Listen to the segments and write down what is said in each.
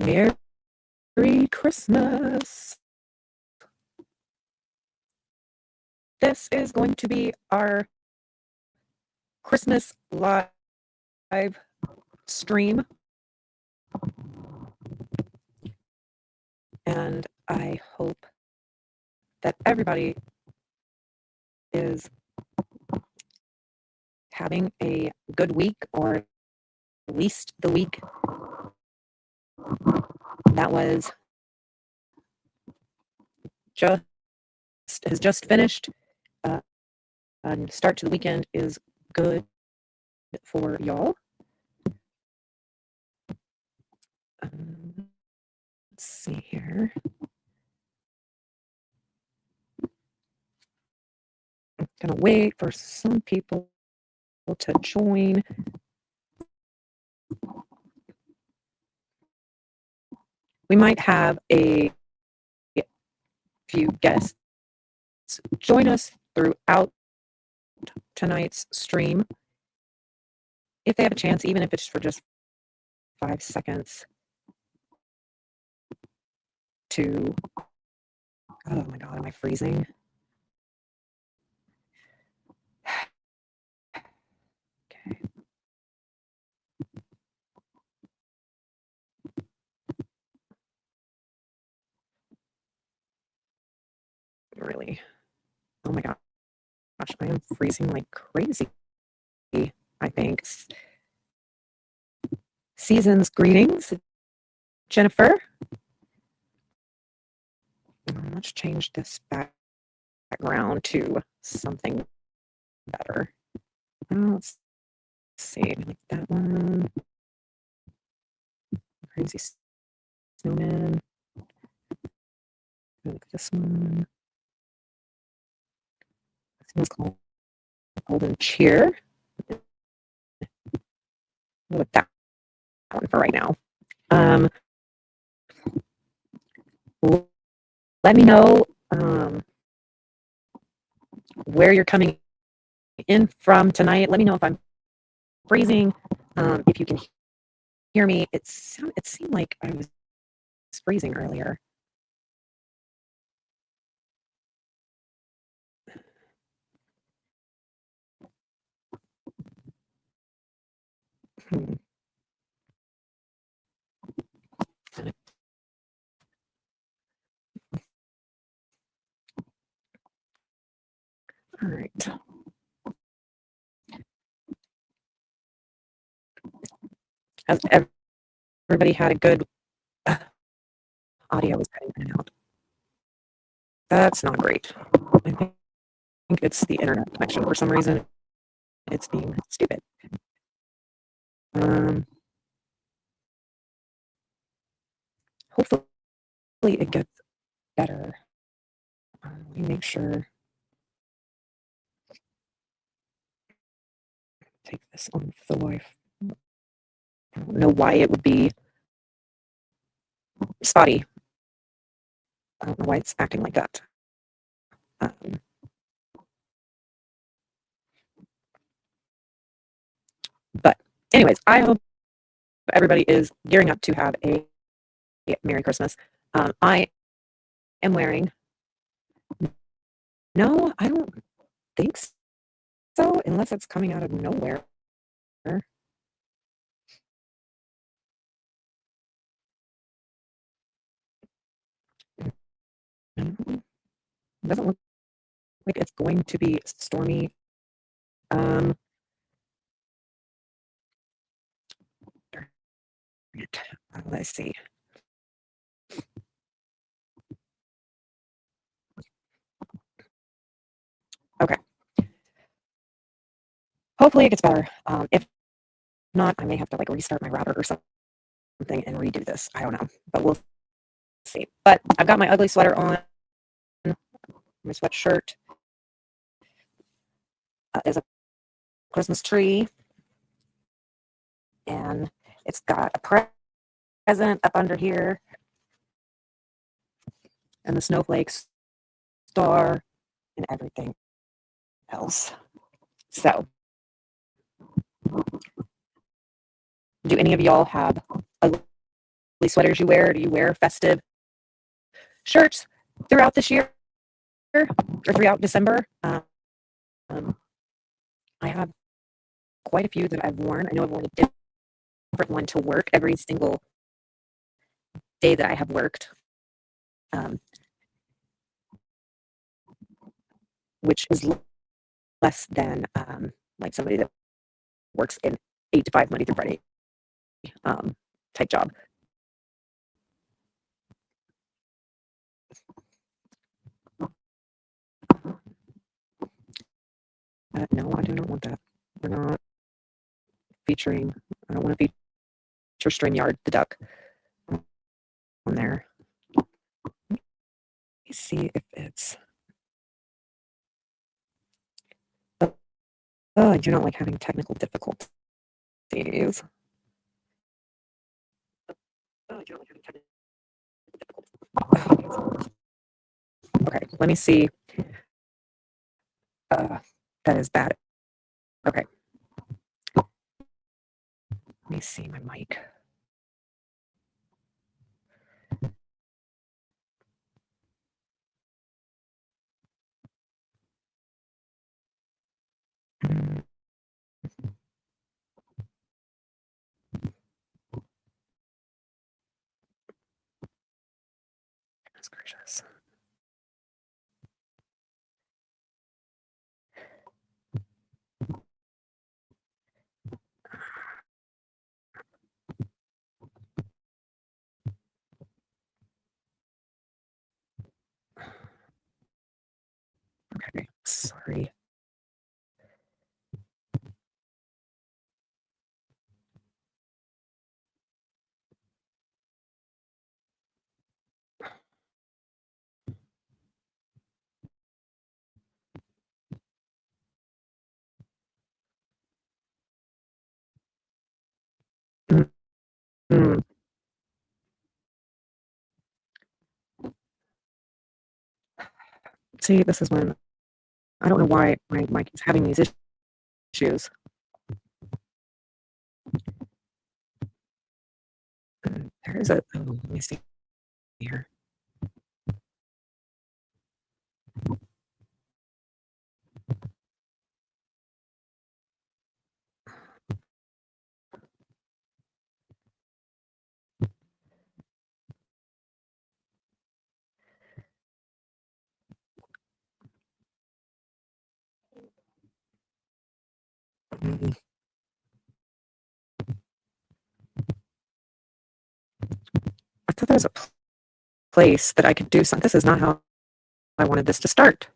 Merry Christmas. This is going to be our Christmas live stream, and I hope that everybody is having a good week, or at least the week that was has just finished. And start to the weekend is good for y'all. Let's see here. I'm gonna wait for some people to join. We might have a few guests join us throughout tonight's stream if they have a chance, even if it's for just 5 seconds to, oh my God, am I freezing? Okay. Really, oh my gosh, I am freezing like crazy, I think. Season's greetings, Jennifer. Let's change this background to something better. Let's see, like that one. Crazy snowman. Like this one. This one's called Golden Cheer. With that one for right now. Let me know where you're coming in from tonight. Let me know if I'm freezing. If you can hear me, it seemed like I was freezing earlier. All right. Has everybody had a good audio is cutting in and out? That's not great. I think it's the internet connection for some reason. It's being stupid. Hopefully it gets better. Let me make sure. Take this on the Wi-Fi. I don't know why it would be spotty. I don't know why it's acting like that. But anyways, I hope everybody is gearing up to have a Merry Christmas. I am wearing, no, I don't think so, unless it's coming out of nowhere. Doesn't look like it's going to be stormy. Let's see. Okay. Hopefully it gets better. If not, I may have to like restart my router or something and redo this. I don't know, but we'll see. But I've got my ugly sweater on. My sweatshirt is a Christmas tree, and it's got a present up under here, and the snowflakes, star, and everything else. So, do any of y'all have ugly sweaters you wear? Do you wear festive shirts throughout this year or throughout December? I have quite a few that I've worn. I know I've worn a different one to work every single day that I have worked, um, which is less than like somebody that works in 8 to 5 Monday through Friday um, type job. No, I do not want that. We're not featuring. I don't want to feature StreamYard the duck on there. Let me see if it's. Oh, I do not like having technical difficulties. Oh, I do not like having technical difficulties. Okay, let me see. That is bad. Okay. Let me see my mic. That's gracious. Okay, sorry. Mm. See, this is when I don't know why my mic is having these issues. There is a. Oh, let me see here. Mm. I thought there was a place that I could do something. This is not how I wanted this to start.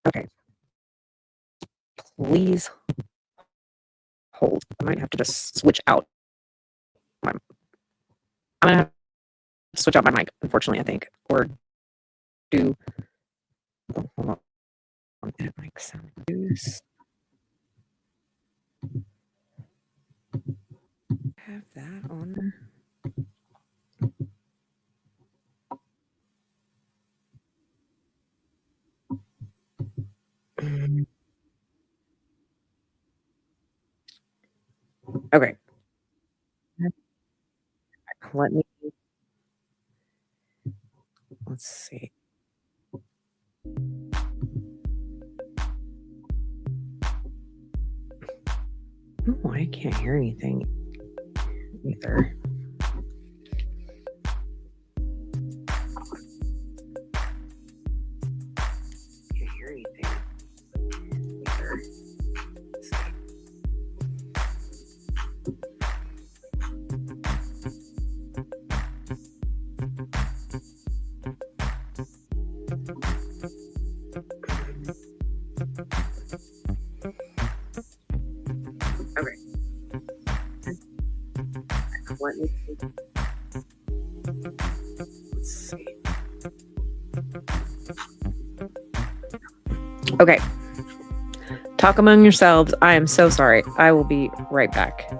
Okay, please hold. I might have to just switch out. I'm gonna have to switch out my mic, unfortunately, I think, or do. Oh, hold on. Edit mic sound use. Have that on there. Okay. Let me. Let's see. Oh, I can't hear anything either. Can't hear anything either. Let's see. Okay. Let me see. Let's see. Okay. Talk among yourselves. I am so sorry. I will be right back.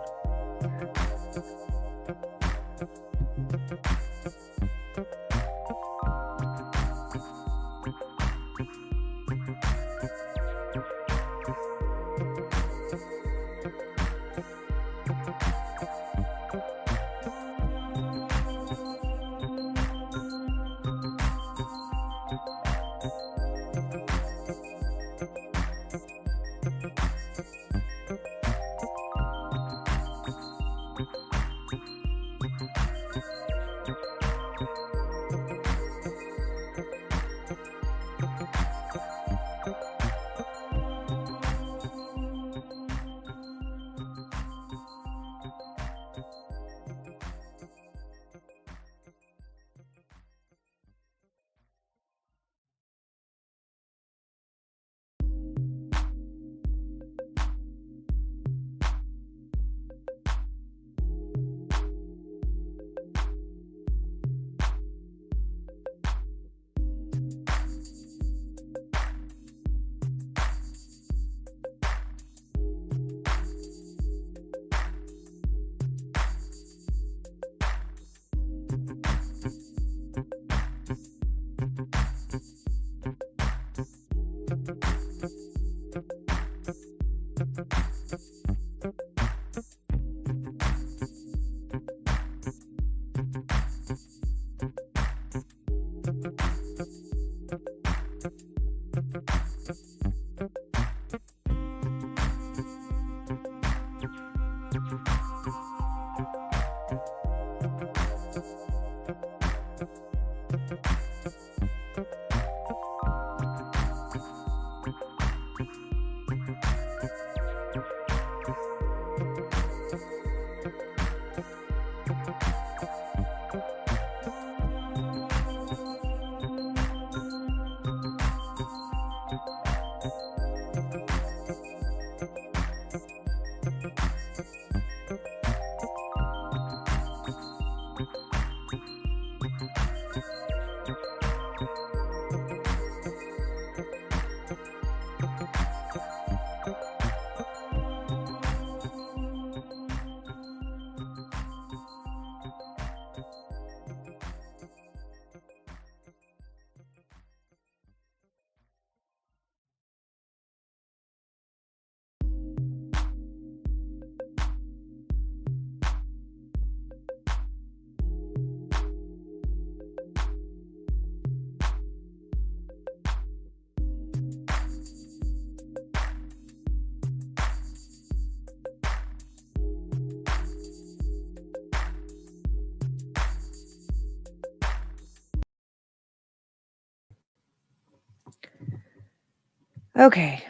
Okay.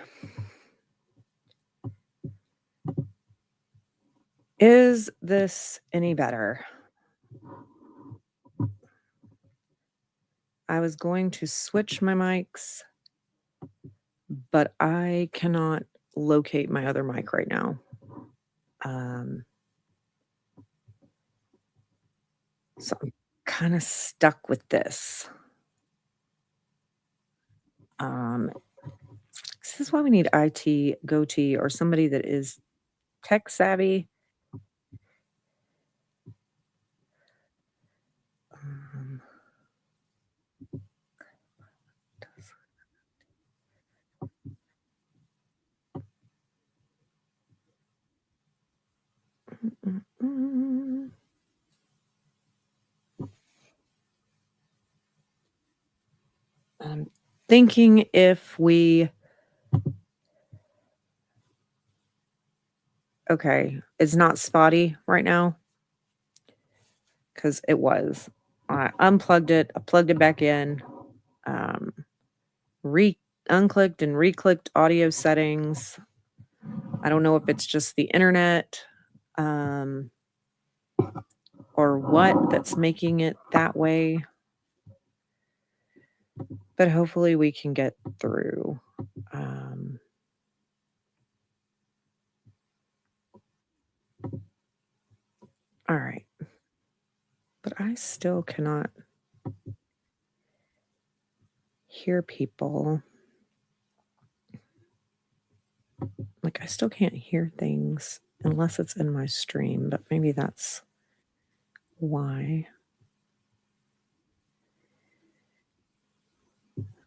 Is this any better? I was going to switch my mics, but I cannot locate my other mic right now. Um, so I'm kind of stuck with this. Um, this is why we need IT goatee or somebody that is tech savvy. Um, mm, mm. I'm thinking if we okay, it's not spotty right now because it was. I unplugged it, I plugged it back in, um, re unclicked and reclicked audio settings. I don't know if it's just the internet, um, or what that's making it that way, but hopefully we can get through. Um, all right. But I still cannot hear people. Like, I still can't hear things unless it's in my stream, but maybe that's why.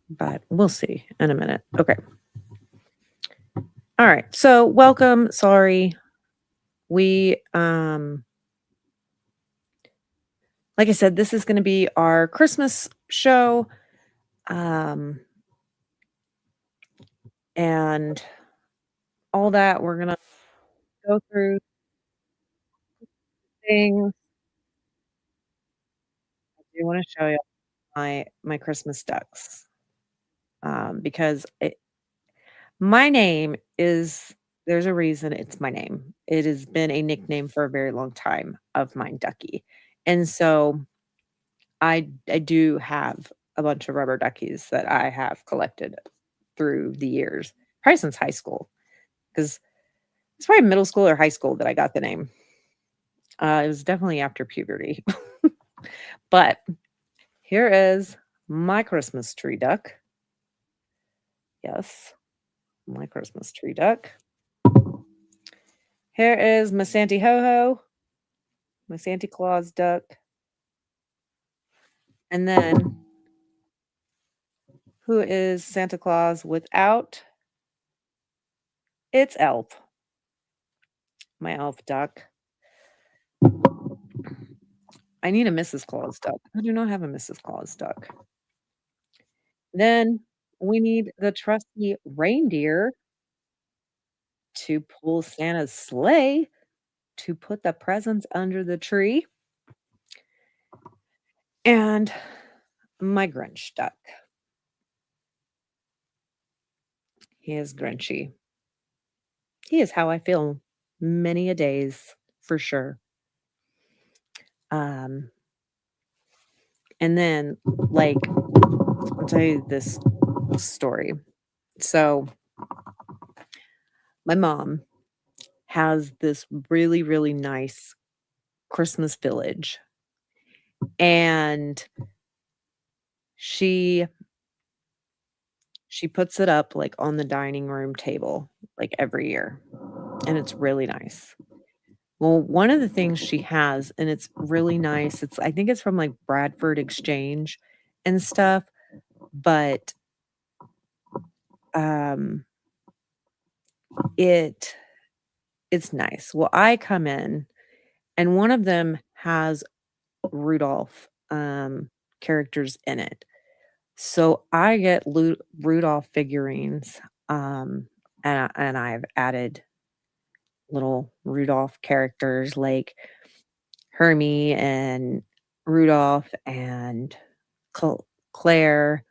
But we'll see in a minute. Okay. All right. So, welcome. Sorry. We like I said, this is going to be our Christmas show. Um and all that we're going to go through things. I do want to show you my Christmas ducks. Because my name is there's a reason it's my name. It has been a nickname for a very long time of mine, Ducky. And so I do have a bunch of rubber duckies that I have collected through the years, probably since high school, because it's probably middle school or high school that I got the name. It was definitely after puberty. But here is my Christmas tree duck. Yes, my Christmas tree duck. Here is my Santy Ho Ho, my Santa Claus duck. And then who is Santa Claus without its elf, my elf duck. I need a Mrs. Claus duck. I do not have a Mrs. Claus duck. Then we need the trusty reindeer to pull Santa's sleigh to put the presents under the tree. And My Grinch duck. He is Grinchy. He is how I feel many a days for sure. Um, and then like I'll tell you this story. So my mom has this really, really nice Christmas village. And she she puts it up like on the dining room table like every year. And it's really nice. Well, one of the things she has, and it's really nice, I think it's from like Bradford Exchange and stuff, but um it it's nice. Well, I come in and one of them has Rudolph characters in it. So I get Rudolph figurines, and I've added little Rudolph characters like Hermie and Rudolph and Claire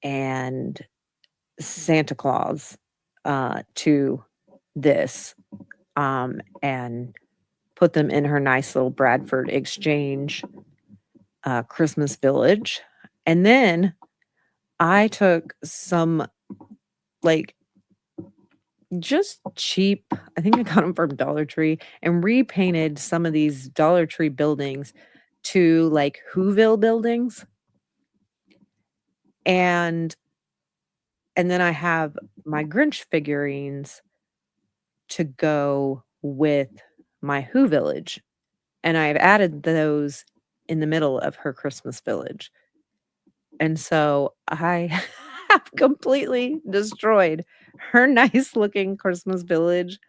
and Santa Claus to this, and put them in her nice little Bradford Exchange Christmas village. And then I took some like just cheap, I think I got them from Dollar Tree, and repainted some of these Dollar Tree buildings to like Whoville buildings. And then I have my Grinch figurines to go with my Who Village. And I've added those in the middle of her Christmas village. And so I have completely destroyed her nice looking Christmas village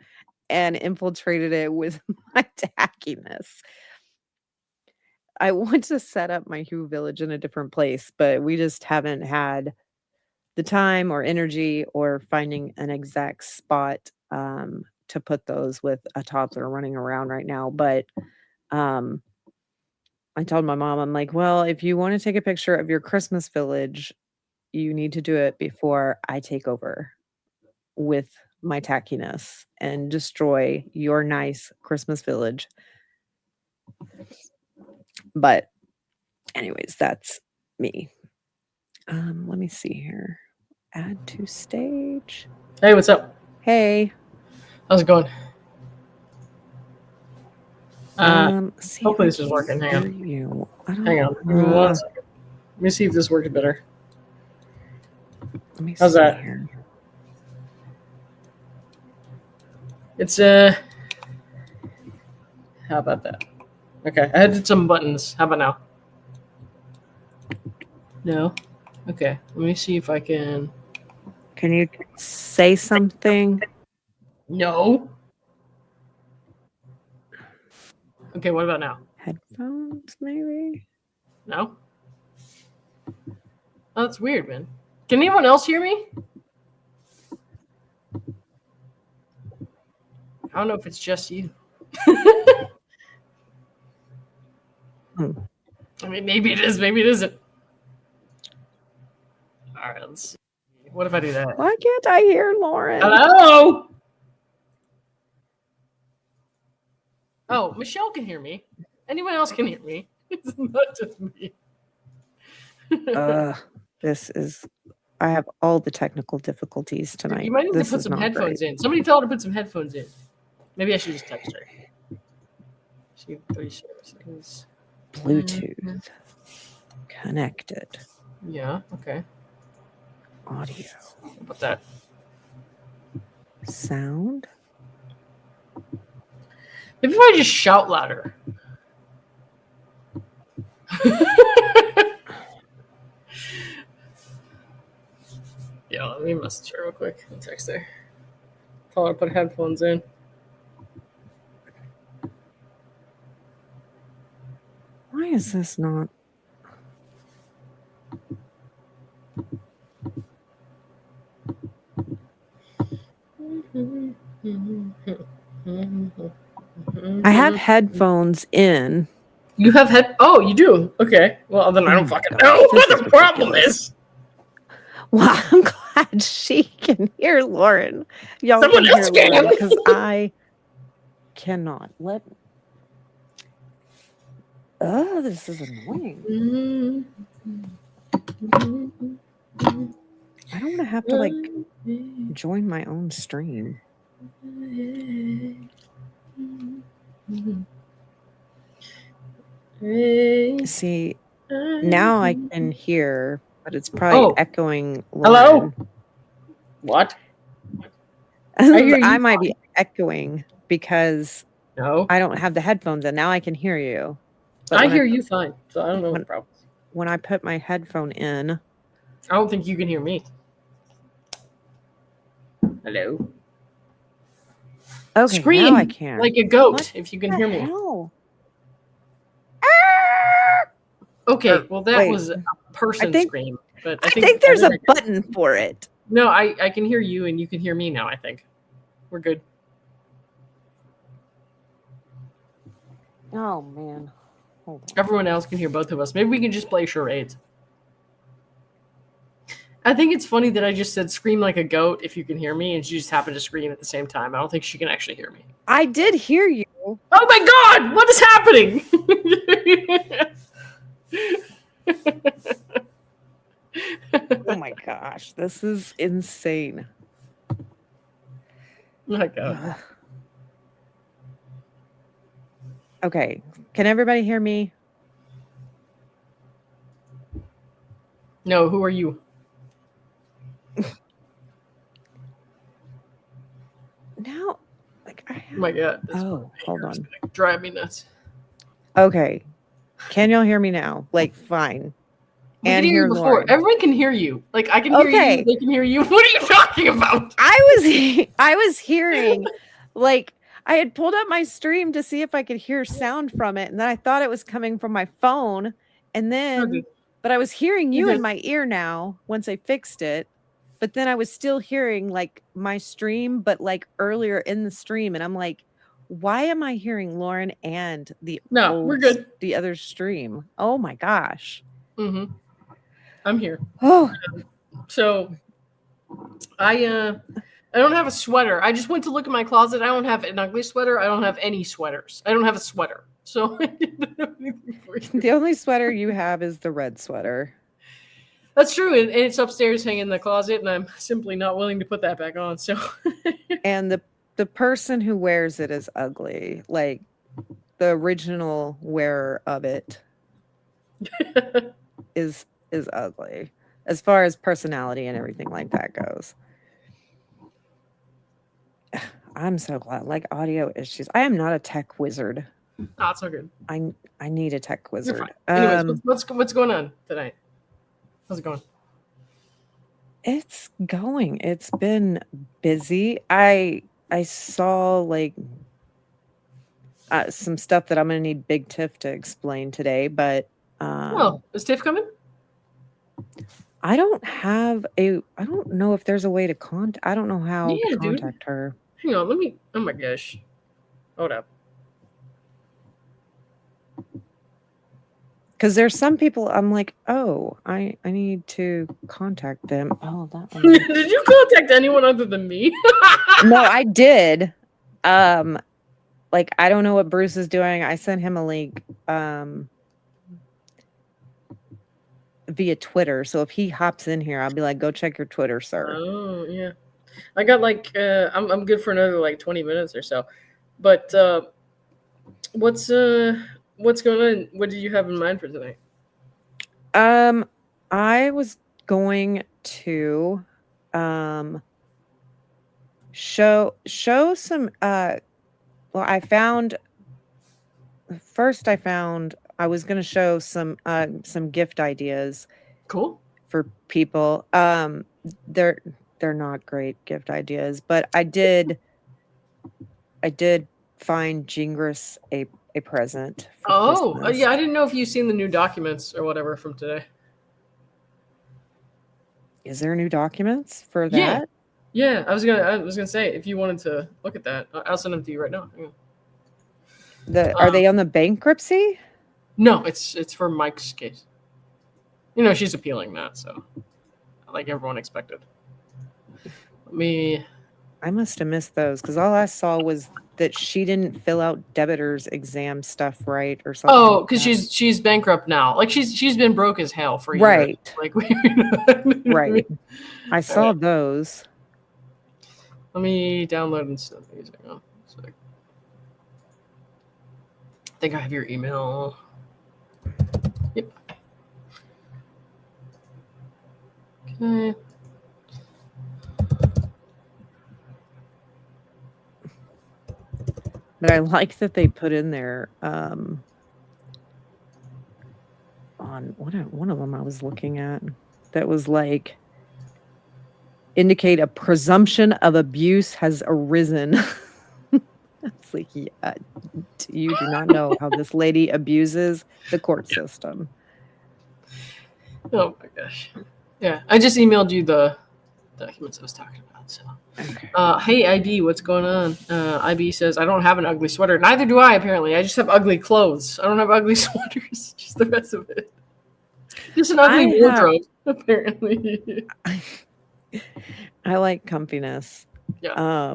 and infiltrated it with my tackiness. I want to set up my Who Village in a different place, but we just haven't had the time or energy or finding an exact spot to put those with a toddler running around right now. But um, I told my mom, I'm like, well, if you want to take a picture of your Christmas village, you need to do it before I take over with my tackiness and destroy your nice Christmas village. But anyways, that's me. Let me see here. Add to stage. Hey, what's up? Hey. How's it going? See if Hopefully I this is can working. Hang hear on. you. Hang on. Give me 1 second. Let me see if this works better. Let me How's see that? here. It's how about that? Okay, I had some buttons. How about now? No. Okay, let me see if I can. Can you say something? No. Okay, what about now? Headphones, maybe? No. Oh, that's weird, man. Can anyone else hear me? I don't know if it's just you. I mean, maybe it is, maybe it isn't. All right, let's see. What if I do that? Why can't I hear Lauren? Hello? Oh, Michelle can hear me. Anyone else can hear me. It's not just me. I have all the technical difficulties tonight. You might need This to put is some not headphones great. in. Somebody tell her to put some headphones in. Maybe I should just text her. See, 30 seconds. Bluetooth connected. Yeah, okay. Audio. How about that? Sound. Maybe if I just shout louder. Yeah, let me message her real quick and text her. Tell her to put headphones in. Why is this not? I have headphones in. You have head. Oh, you do. Okay. Well, then I Oh don't my fucking gosh, know this what is the problem ridiculous. is. Well, I'm glad she can hear Lauren. Y'all Someone can else hear can. Lauren because I cannot. Oh, this is annoying. I don't want to have to like join my own stream. See, now I can hear, but it's probably echoing Lauren. Hello? What? I hear you. I might be echoing because No. I don't have the headphones in. Now I can hear you. But I hear you fine, so I don't know what when- the problem is. when I put my headphone in. I don't think you can hear me. Hello? Okay, Scream now I can. like a goat What if you can the hear me. hell? Okay, well that Wait, was a person think- scream, but I think there's a button for it. No, I can hear you and you can hear me now. I think we're good. Oh man, hold on. Everyone else can hear both of us. Maybe we can just play charades. I think it's funny that I just said scream like a goat if you can hear me, and she just happened to scream at the same time. I don't think she can actually hear me. I did hear you. Oh my god! What is happening? Oh my gosh, this is insane. Oh my god. Okay, can everybody hear me? No, who are you? Now, like I have... Oh my god. Oh, hold on. Drive me nuts. Okay, can y'all hear me now? Like, fine. We can hear you before. Lauren. Everyone can hear you. Like I can hear you. They can hear you. What are you talking about? I was hearing, like I had pulled up my stream to see if I could hear sound from it, and then I thought it was coming from my phone, and then, but I was hearing you in my ear now once I fixed it. But then I was still hearing like my stream, but like earlier in the stream, and I'm like, why am I hearing Lauren and we're good. The other stream? Oh my gosh. Mm-hmm. I'm here. Oh, so I don't have a sweater. I just went to look in my closet. I don't have an ugly sweater. I don't have any sweaters. I don't have a sweater. So the only sweater you have is the red sweater. That's true, and it's upstairs hanging in the closet, and I'm simply not willing to put that back on. So, and the person who wears it is ugly, like the original wearer of it is ugly, as far as personality and everything like that goes. I'm so glad. Like audio issues. I am not a tech wizard. Oh, it's so good. I need a tech wizard. Anyways, what's going on tonight? How's it going? It's going. It's been busy. I saw like some stuff that I'm gonna need Big Tiff to explain today, but well, is Tiff coming? I don't know if there's a way to contact. I don't know how to contact her. Hang on, let me. Oh my gosh, hold up. Because there's some people I'm like, oh, I need to contact them. Oh, that one. Did you contact anyone other than me? No, I did. Like I don't know what Bruce is doing. I sent him a link via Twitter. So if he hops in here, I'll be like, go check your Twitter, sir. Oh yeah. I got like I'm good for another like 20 minutes or so. But what's going on? What did you have in mind for tonight? I was going to show some well, I was going to show some gift ideas. Cool. For people. They're not great gift ideas, but I did find Jingris a present. For yeah, I didn't know if you've seen the new documents or whatever from today. Is there new documents for that? Yeah. I was gonna say if you wanted to look at that, I'll send them to you right now. Yeah. Are they on the bankruptcy? No, it's for Mike's case. You know, she's appealing that, so like everyone expected. I must have missed those because all I saw was that she didn't fill out debitor's exam stuff right or something. Oh, because she's bankrupt now. Like she's been broke as hell for years. Right. Like Right. I saw those. Let me download and send these. I think I have your email. Yep. Okay. But I like that they put in there on one of them I was looking at that was like indicate a presumption of abuse has arisen. It's like, yeah, you do not know how this lady abuses the court system. Oh my gosh. Yeah, I just emailed you the documents I was talking about. So, Okay. hey IB, what's going on? IB says I don't have an ugly sweater. Neither do I. Apparently, I just have ugly clothes. I don't have ugly sweaters. Just the rest of it. Just an ugly wardrobe. Apparently. I like comfiness. Yeah.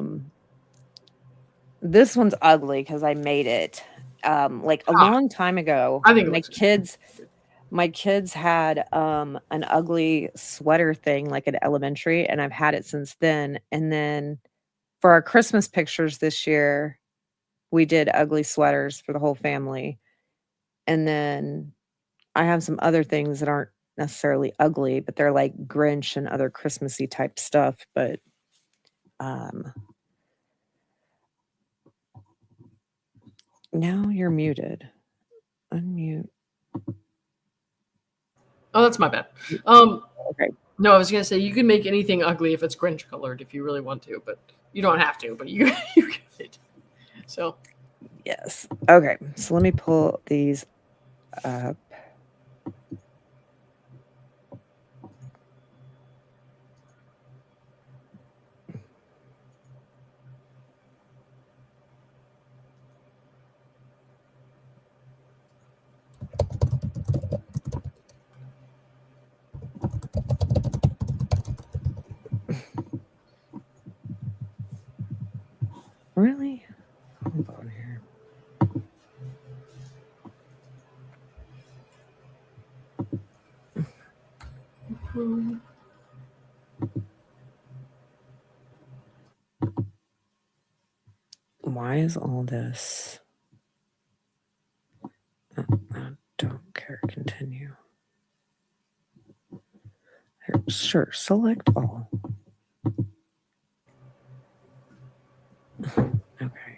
This one's ugly because I made it. Like a long time ago. I think my kids had an ugly sweater thing like at elementary, and I've had it since then. And then for our Christmas pictures this year, we did ugly sweaters for the whole family. And then I have some other things that aren't necessarily ugly, but they're like Grinch and other Christmassy type stuff. But now you're muted. Unmute. Oh, that's my bad. Okay. No, I was gonna say you can make anything ugly if it's Grinch colored if you really want to, but you don't have to. But you can. So. Yes. Okay. So let me pull these up. Really? Hold on here. Why is all this? I don't care. Continue. Sure. Select all. Okay.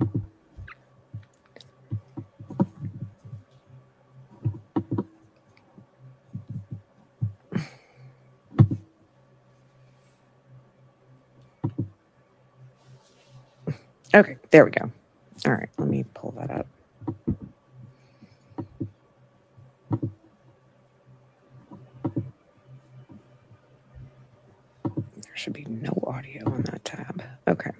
Okay, there we go. All right, let me pull that up. There should be no audio on that tab. Okay.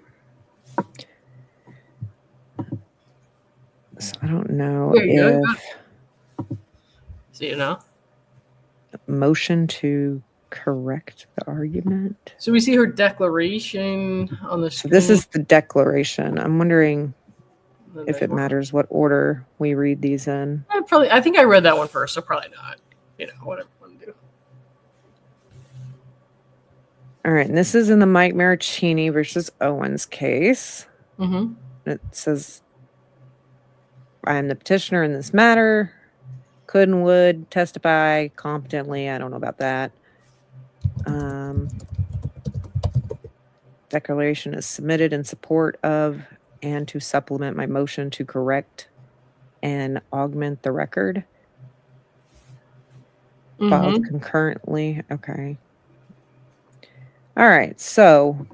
So I don't know if See it now? Motion to correct the argument. So we see her declaration on the screen. So this is the declaration. I'm wondering if it matters what order we read these in. I think I read that one first, so probably not. You know, whatever you want to do. All right, and this is in the Mike Maricini versus Owens case. Mm-hmm. It says, I am the petitioner in this matter. Could and would testify competently. I don't know about that. Declaration is submitted in support of and to supplement my motion to correct and augment the record. Filed concurrently. Okay. All right. So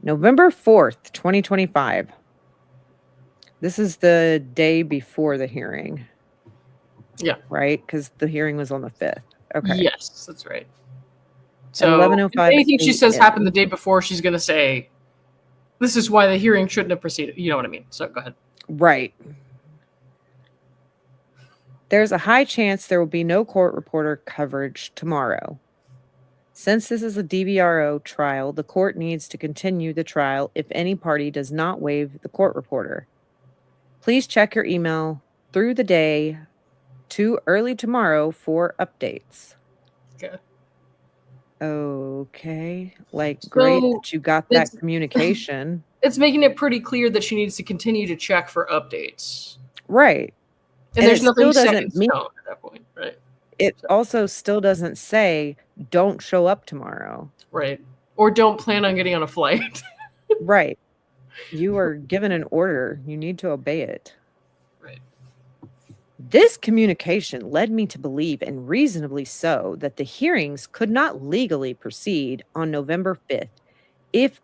November 4th, 2025. This is the day before the hearing. Yeah. Right? Because the hearing was on the 5th. Okay. Yes, that's right. So if anything she says happened the day before, she's going to say, this is why the hearing shouldn't have proceeded. You know what I mean? So go ahead. Right. There's a high chance there will be no court reporter coverage tomorrow. Since this is a DVRO trial, the court needs to continue the trial if any party does not waive the court reporter. Please check your email through the day to early tomorrow for updates. Okay. Okay. Like, great So that you got that it's communication. it's making it pretty clear that she needs to continue to check for updates. Right. And And there's it nothing still set in doesn't mean stone at that point, right? it also still doesn't say don't show up tomorrow. Right. Or don't plan on getting on a flight. Right. You are given an order. You need to obey it. Right. This communication led me to believe, and reasonably so, that the hearings could not legally proceed on November 5th if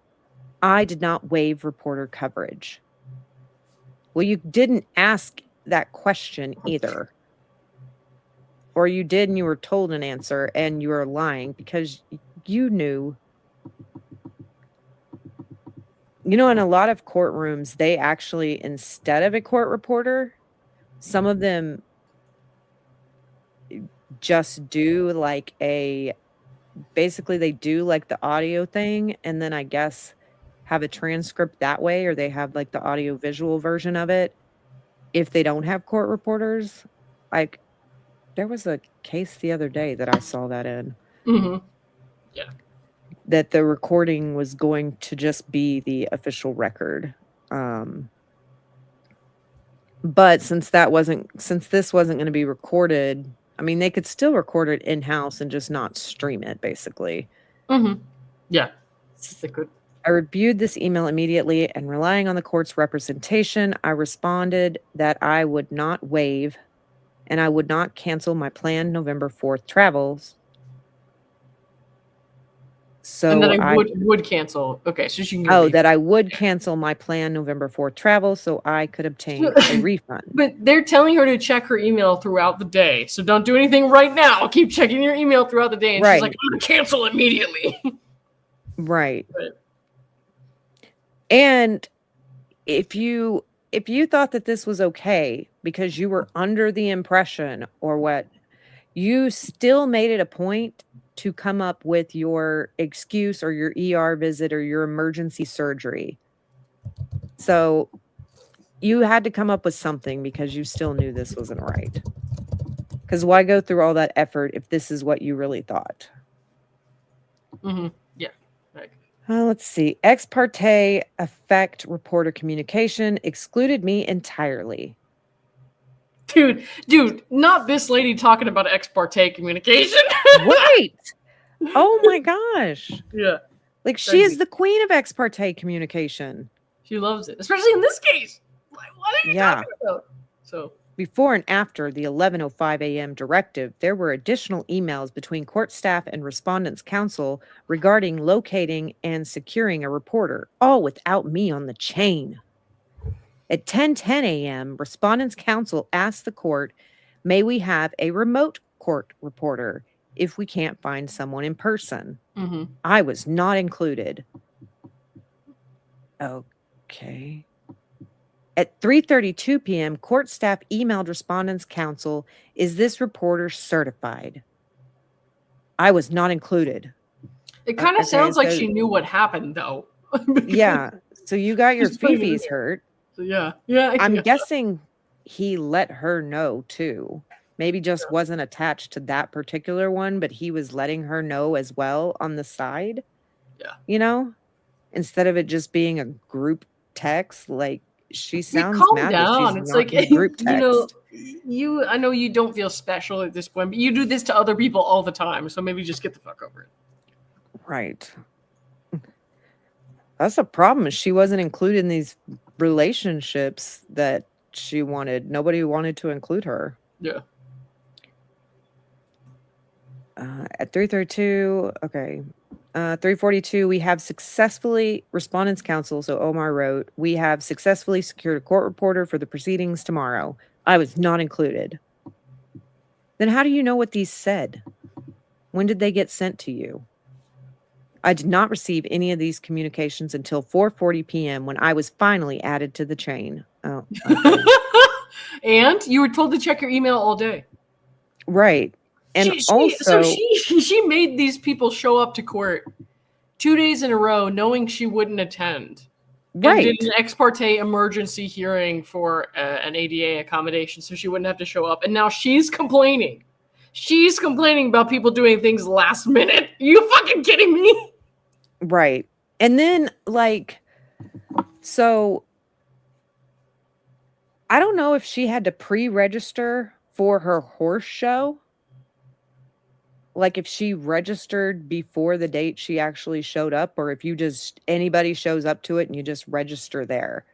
I did not waive reporter coverage. Well, you didn't ask that question either. Or you did and you were told an answer and you were lying because you knew. You know, in a lot of courtrooms, they actually, instead of a court reporter, some of them just do like basically they do like the audio thing and then I guess have a transcript that way, or they have like the audio visual version of it if they don't have court reporters. Like, there was a case the other day that I saw that in. Mm-hmm. Yeah. That the recording was going to just be the official record. But since this wasn't going to be recorded, I mean, they could still record it in-house and just not stream it, basically. Mm-hmm. Yeah, they could. I reviewed this email immediately, and relying on the court's representation, I responded that I would not waive and I would not cancel my planned November 4th travels. And then So I would cancel. Okay, so she can get that I would cancel my planned November 4th travel so I could obtain a refund. But they're telling her to check her email throughout the day. So don't do anything right now. Keep checking your email throughout the day. And she's like, I'm going to cancel immediately. Right. And if you thought that this was okay because you were under the impression or what, you still made it a point to come up with your excuse or your ER visit or your emergency surgery. So you had to come up with something because you still knew this wasn't right. Because why go through all that effort if this is what you really thought? Mm-hmm. Yeah. Right. Let's see. Ex parte affect reporter communication excluded me entirely. Dude, not this lady talking about ex parte communication. Right. Oh my gosh. Yeah. Like, she is the queen of ex parte communication. She loves it, especially in this case. Like, what are you talking about? So before and after the 11:05 a.m. directive, there were additional emails between court staff and respondents' counsel regarding locating and securing a reporter, all without me on the chain. At 10:10 a.m., respondents' counsel asked the court, may we have a remote court reporter if we can't find someone in person? Mm-hmm. I was not included. Okay. At 3:32 p.m., court staff emailed respondents' counsel, is this reporter certified? I was not included. It kind of sounds like she knew what happened, though. Yeah. So you got your fifis hurt. So yeah. I'm guessing he let her know, too. Maybe just wasn't attached to that particular one, but he was letting her know as well on the side. Yeah. You know? Instead of it just being a group text, like, she sounds mad that she's it's not like in group text. I know you don't feel special at this point, but you do this to other people all the time, so maybe just get the fuck over it. Right. That's the problem. She wasn't included in these relationships that she wanted. Nobody wanted to include her. Yeah. At 3:32, okay. 3:42, we have successfully, respondents' counsel, so Omar wrote, we have successfully secured a court reporter for the proceedings tomorrow. I was not included. Then how do you know what these said? When did they get sent to you? I did not receive any of these communications until 4:40 p.m. when I was finally added to the chain. Oh, okay. And you were told to check your email all day. Right. And she made these people show up to court 2 days in a row knowing she wouldn't attend. Right. And did an ex parte emergency hearing for an ADA accommodation so she wouldn't have to show up. And now she's complaining. She's complaining about people doing things last minute. You fucking kidding me? Right. And then, like, so I don't know if she had to pre-register for her horse show. Like, if she registered before the date she actually showed up, or if you just, anybody shows up to it and you just register there.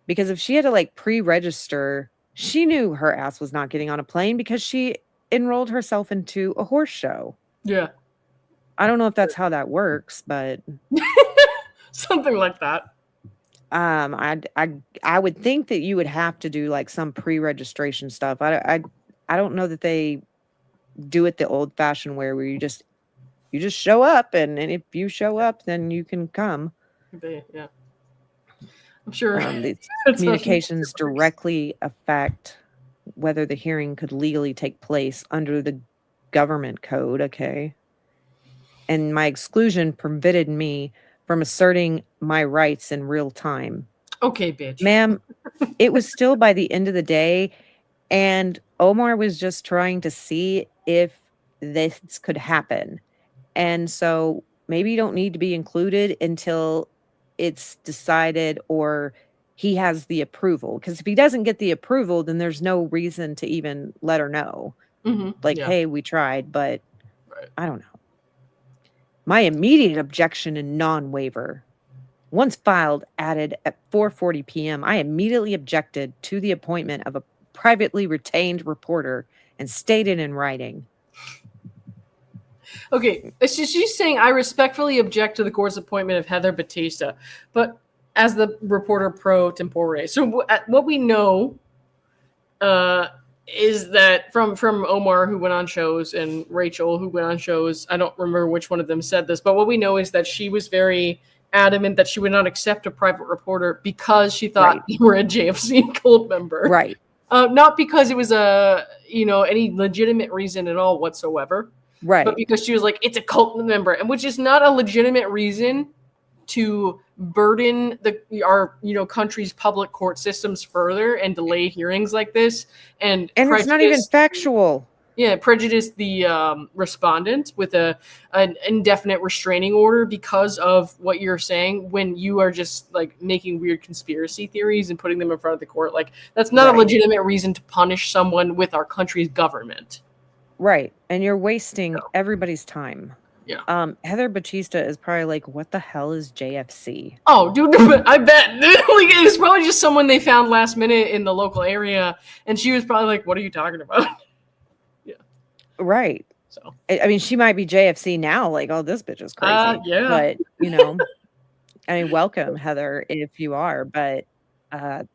Because if she had to, like, pre-register, she knew her ass was not getting on a plane because she enrolled herself into a horse show. Yeah. I don't know if that's how that works, but something like that. I would think that you would have to do like some pre-registration stuff. I don't know that they do it the old-fashioned way where you just show up, and if you show up, then you can come. Yeah, I'm sure these communications directly affect whether the hearing could legally take place under the government code. Okay, and my exclusion prevented me from asserting my rights in real time. Okay, bitch. Ma'am, it was still by the end of the day, and Omar was just trying to see if this could happen. And so maybe you don't need to be included until it's decided or he has the approval. Because if he doesn't get the approval, then there's no reason to even let her know. Mm-hmm. Like, hey, we tried, but I don't know. My immediate objection and non-waiver, once filed, added at 4:40 p.m., I immediately objected to the appointment of a privately retained reporter and stated in writing. Okay, she's saying, I respectfully object to the court's appointment of Heather Batista, but as the reporter pro tempore. So what we know is that from Omar, who went on shows, and Rachel, who went on shows, I don't remember which one of them said this, but what we know is that she was very adamant that she would not accept a private reporter because she thought you were a JFC cult member. Right. Not because it was any legitimate reason at all whatsoever. Right. But because she was like, it's a cult member, and which is not a legitimate reason to burden our country's public court systems further and delay hearings like this, and it's not even factual. Yeah, prejudice the respondent with an indefinite restraining order because of what you're saying, when you are just like making weird conspiracy theories and putting them in front of the court. Like, that's not a legitimate reason to punish someone with our country's government. Right. And you're wasting everybody's time. Yeah. Heather Batista is probably like, what the hell is JFC? Oh, dude, I bet. It was probably just someone they found last minute in the local area, and she was probably like, what are you talking about? Yeah. Right. So, I mean, she might be JFC now, like, oh, this bitch is crazy. Yeah. But, I mean, welcome, Heather, if you are. But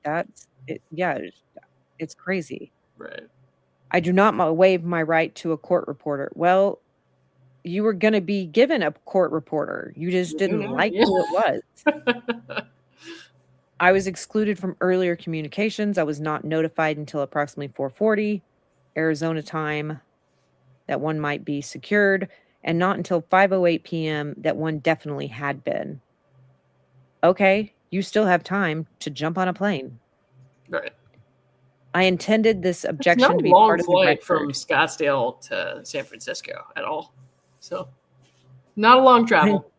that's, it's crazy. Right. I do not waive my right to a court reporter. Well, you were going to be given a court reporter. You just didn't like who it was. I was excluded from earlier communications. I was not notified until approximately 4:40 Arizona time that one might be secured, and not until 5:08 p.m. that one definitely had been. Okay, you still have time to jump on a plane. Right. I intended this objection to be part of the record. It's not a long flight from Scottsdale to San Francisco at all. So, not a long travel.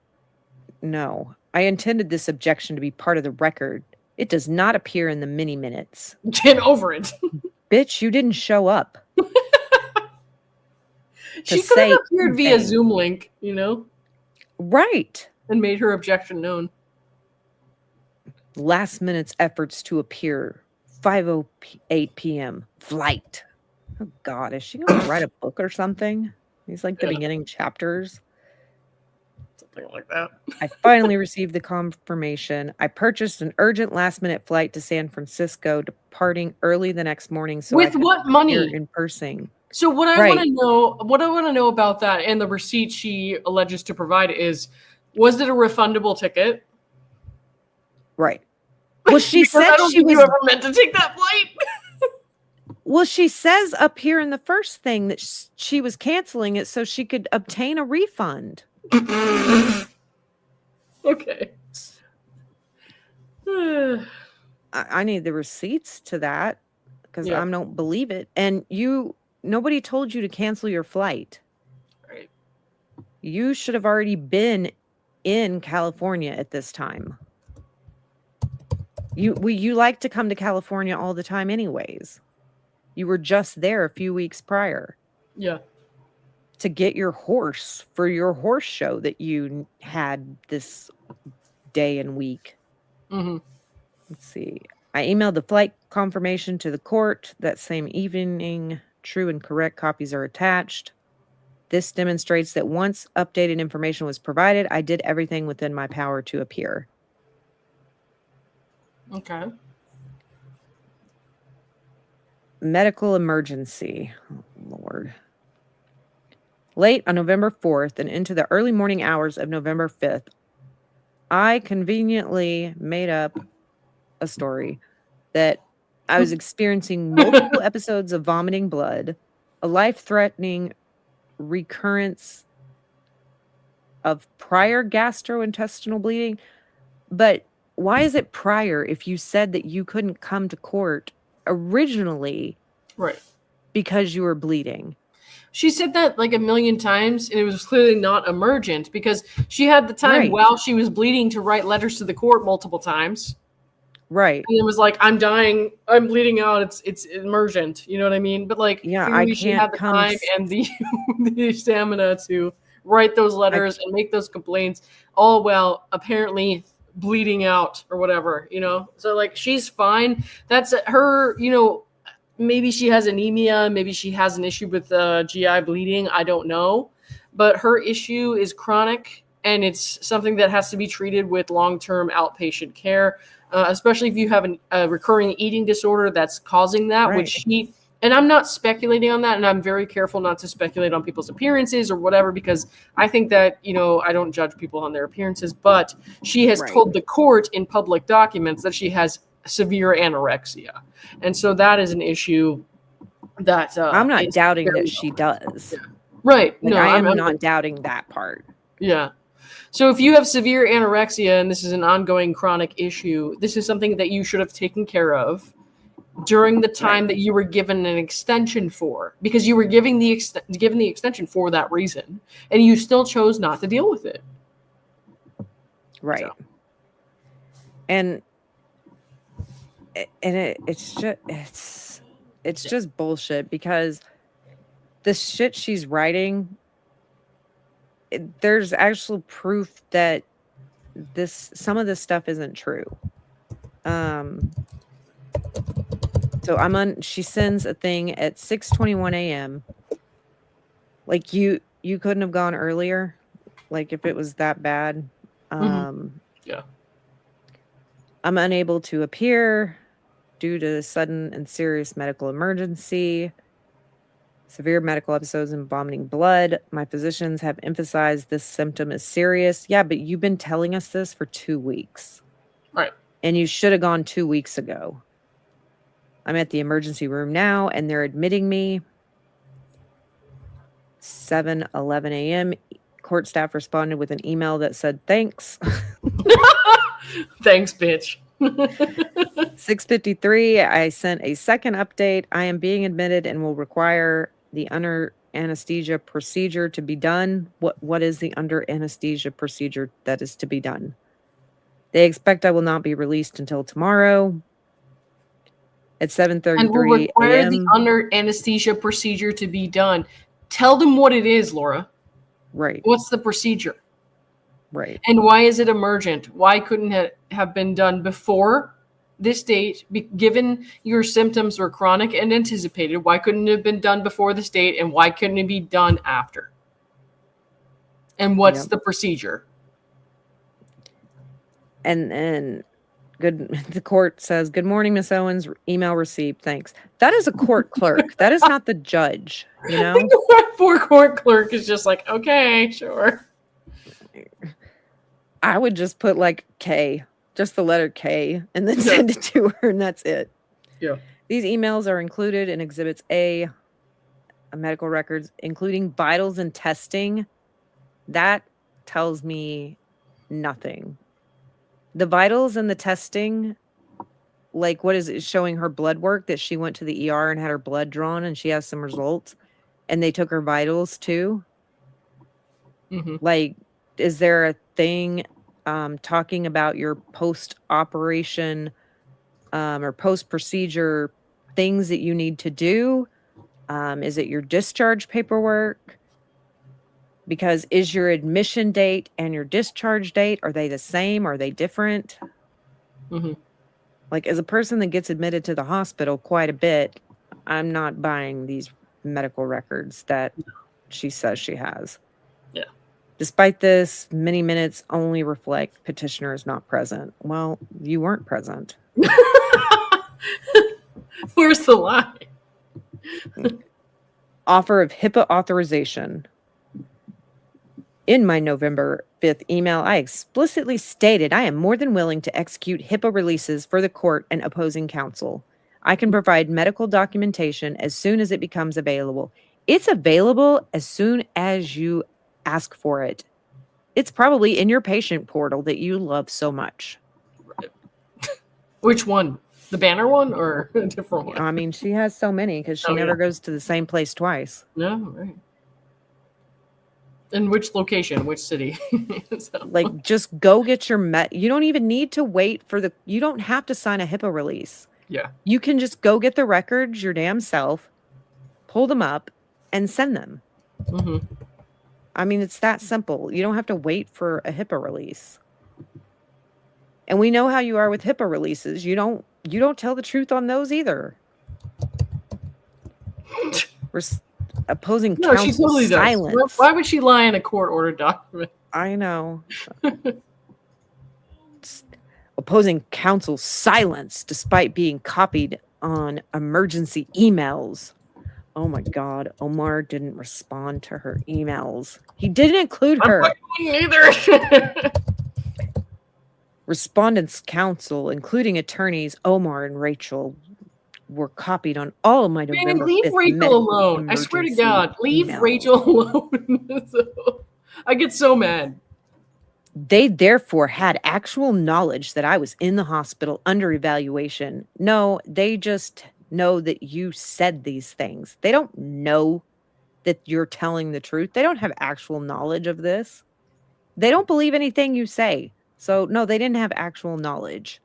No. I intended this objection to be part of the record. It does not appear in the mini minutes. Get over it. Bitch, you didn't show up. She could have appeared via Zoom link, Right. And made her objection known. Last minute's efforts to appear. 5:08 p.m. Flight. Oh, God. Is she going to write a book or something? These like the beginning chapters. Something like that. I finally received the confirmation. I purchased an urgent last-minute flight to San Francisco, departing early the next morning. So with what money? In person. So what I want to know about that, and the receipt she alleges to provide, is, was it a refundable ticket? Right. Well, she said I don't she think was you ever meant to take that flight. Well, she says up here in the first thing that she was canceling it so she could obtain a refund. Okay. I need the receipts to that because Yeah. I don't believe it. And nobody told you to cancel your flight. Right. You should have already been in California at this time. You like to come to California all the time anyways. You were just there a few weeks prior. Yeah. To get your horse for your horse show that you had this day and week. Mm-hmm. Let's see. I emailed the flight confirmation to the court that same evening. True and correct copies are attached. This demonstrates that once updated information was provided, I did everything within my power to appear. Okay. Medical emergency. Oh, Lord. Late on November 4th and into the early morning hours of November 5th, I conveniently made up a story that I was experiencing multiple episodes of vomiting blood, a life-threatening recurrence of prior gastrointestinal bleeding. But why is it prior if you said that you couldn't come to court originally Right. because you were bleeding? She said that like a million times, and it was clearly not emergent because she had the time Right. while she was bleeding to write letters to the court multiple times. Right. And it was like, I'm dying, I'm bleeding out, it's emergent. You know what I mean? But like, Yeah, I clearly she can't had the come time and the stamina to write those letters and make those complaints, all while apparently bleeding out or whatever, you know? So like, she's fine. That's her, you know, maybe she has anemia, maybe she has an issue with GI bleeding, I don't know. But her issue is chronic, and it's something that has to be treated with long-term outpatient care, especially if you have a recurring eating disorder that's causing that, Right. which she, and I'm not speculating on that, and I'm very careful not to speculate on people's appearances or whatever, because I think that, you know, I don't judge people on their appearances, but she has Right. told the court in public documents that she has severe anorexia. And so that is an issue that I'm not is doubting very that she does. Yeah. Right. Like, No, I am I'm not doubting that part. Yeah. So if you have severe anorexia and this is an ongoing chronic issue, this is something that you should have taken care of during the time that you were given an extension for, because you were given the extension for that reason, and you still chose not to deal with it. Right. So. And it's just bullshit, because the shit she's writing, there's actual proof that some of this stuff isn't true. So she sends a thing at 6:21 a.m. Like, you couldn't have gone earlier, like, if it was that bad. Yeah. I'm unable to appear due to sudden and serious medical emergency, severe medical episodes and vomiting blood. My physicians have emphasized this symptom is serious. Yeah, but you've been telling us this for 2 weeks. Right. And you should have gone 2 weeks ago. I'm at the emergency room now, and they're admitting me. 7:11 a.m. Court staff responded with an email that said, thanks. Thanks, bitch. 6:53, I sent a second update. I am being admitted and will require the under anesthesia procedure to be done. What is the under anesthesia procedure that is to be done? They expect I will not be released until tomorrow at 7:33 and will require a.m. the under anesthesia procedure to be done. Tell them what it is, Laura. Right. What's the procedure? Right. And why is it emergent? Why couldn't it have been done before this date, given your symptoms were chronic and anticipated? Why couldn't it have been done before this date, and why couldn't it be done after? And what's the procedure? And the court says, good morning, Miss Owens, email received, thanks. That is a court clerk. That is not the judge, you know? The poor court clerk is just like, okay, sure. I would just put like K, just the letter K, and then send it to her, and that's it. Yeah. These emails are included in Exhibits A, medical records, including vitals and testing. That tells me nothing. The vitals and the testing, like what is it showing her blood work that she went to the ER and had her blood drawn and she has some results and they took her vitals too? Like, is there a thing talking about your post-operation or post-procedure things that you need to do? Is it your discharge paperwork? Because is your admission date and your discharge date, are they the same? Are they different? Like, as a person that gets admitted to the hospital quite a bit, I'm not buying these medical records that she says she has. Yeah. Despite this, many minutes only reflect petitioner is not present. Well, you weren't present. Where's the lie? Offer of HIPAA authorization. In my November 5th email, I explicitly stated I am more than willing to execute HIPAA releases for the court and opposing counsel. I can provide medical documentation as soon as it becomes available. It's available as soon as you ask for it. It's probably in your patient portal that you love so much. Right. Which one? The Banner one or a different one? I mean, she has so many because she never goes to the same place twice. No, right. In which location? Which city? Like, just go get your you don't even need to wait for you don't have to sign a HIPAA release. Yeah. You can just go get the records your damn self, pull them up, and send them. I mean, it's that simple. You don't have to wait for a HIPAA release. And we know how you are with HIPAA releases. You don't tell the truth on those either. Opposing counsel, she totally silence. Does. Why would she lie in a court-ordered document? I know. Opposing counsel, silence, despite being copied on emergency emails. Oh my God, Omar didn't respond to her emails. He didn't include her. Neither. Respondents' counsel, including attorneys Omar and Rachel, were copied on all of my November 5th. Leave Rachel alone. I swear to God, leave Rachel alone. I get so mad. They therefore had actual knowledge that I was in the hospital under evaluation. No, they just know that you said these things. They don't know that you're telling the truth. They don't have actual knowledge of this. They don't believe anything you say. So, no, they didn't have actual knowledge.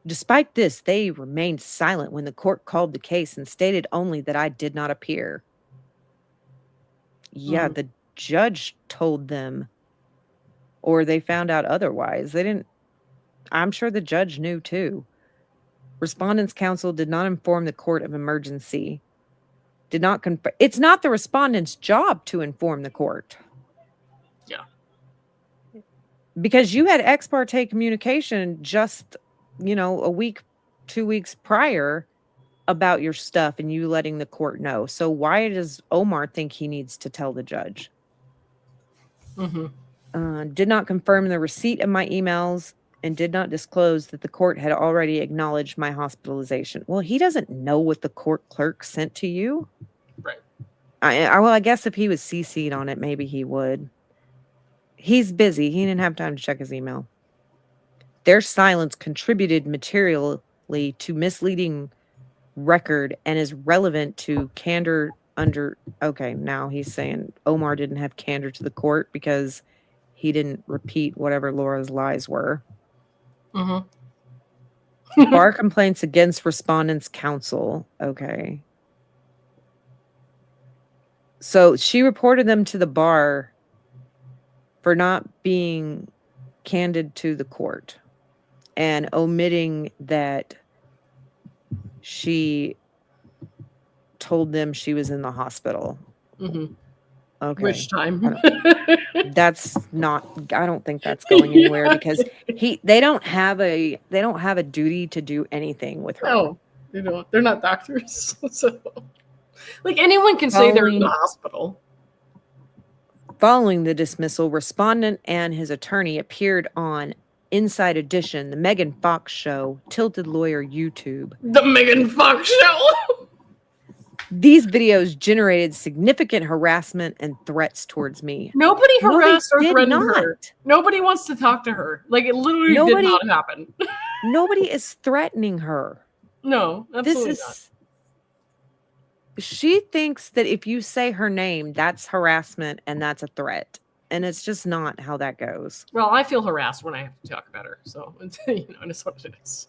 Despite this, they remained silent when the court called the case and stated only that I did not appear. Yeah, the judge told them, or they found out otherwise. They didn't. I'm sure the judge knew too. Respondents' counsel did not inform the court of emergency. Did not confirm. It's not the respondent's job to inform the court. Yeah. Because you had ex parte communication just, a week, 2 weeks prior about your stuff and you letting the court know. So why does Omar think he needs to tell the judge? Did not confirm the receipt of my emails and did not disclose that the court had already acknowledged my hospitalization. Well, he doesn't know what the court clerk sent to you. Right. I guess if he was CC'd on it, maybe he would. He's busy. He didn't have time to check his email. Their silence contributed materially to misleading record and is relevant to candor under. Okay, now he's saying Omar didn't have candor to the court because he didn't repeat whatever Laura's lies were. Bar complaints against respondents' counsel. Okay. So she reported them to the bar for not being candid to the court and omitting that she told them she was in the hospital. Okay. Which time? That's not. I don't think that's going anywhere because they don't have a duty to do anything with her. No, they don't. They're not doctors. So, like anyone can say they're in the hospital. Following the dismissal, respondent and his attorney appeared on Inside Edition, The Megan Fox Show, Tilted Lawyer YouTube. The Megan Fox Show. These videos generated significant harassment and threats towards me. Nobody No, they harassed or did threatened her. not. Nobody wants to talk to her. Like, it literally did Nobody- not happen. Nobody is threatening her. No, absolutely not. She thinks that if you say her name, that's harassment and that's a threat. And it's just not how that goes. Well, I feel harassed when I have to talk about her. So, it's what it is.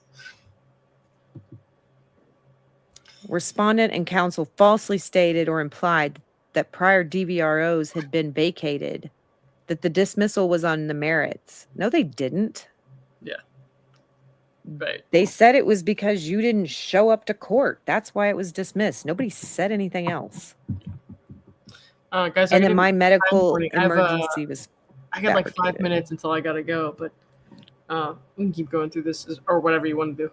Respondent and counsel falsely stated or implied that prior DVROs had been vacated, that the dismissal was on the merits. No, they didn't. Yeah. Right. They said it was because you didn't show up to court. That's why it was dismissed. Nobody said anything else. Guys, and then my medical emergency was. I got like 5 minutes until I gotta go, but we can keep going through this or whatever you want to do.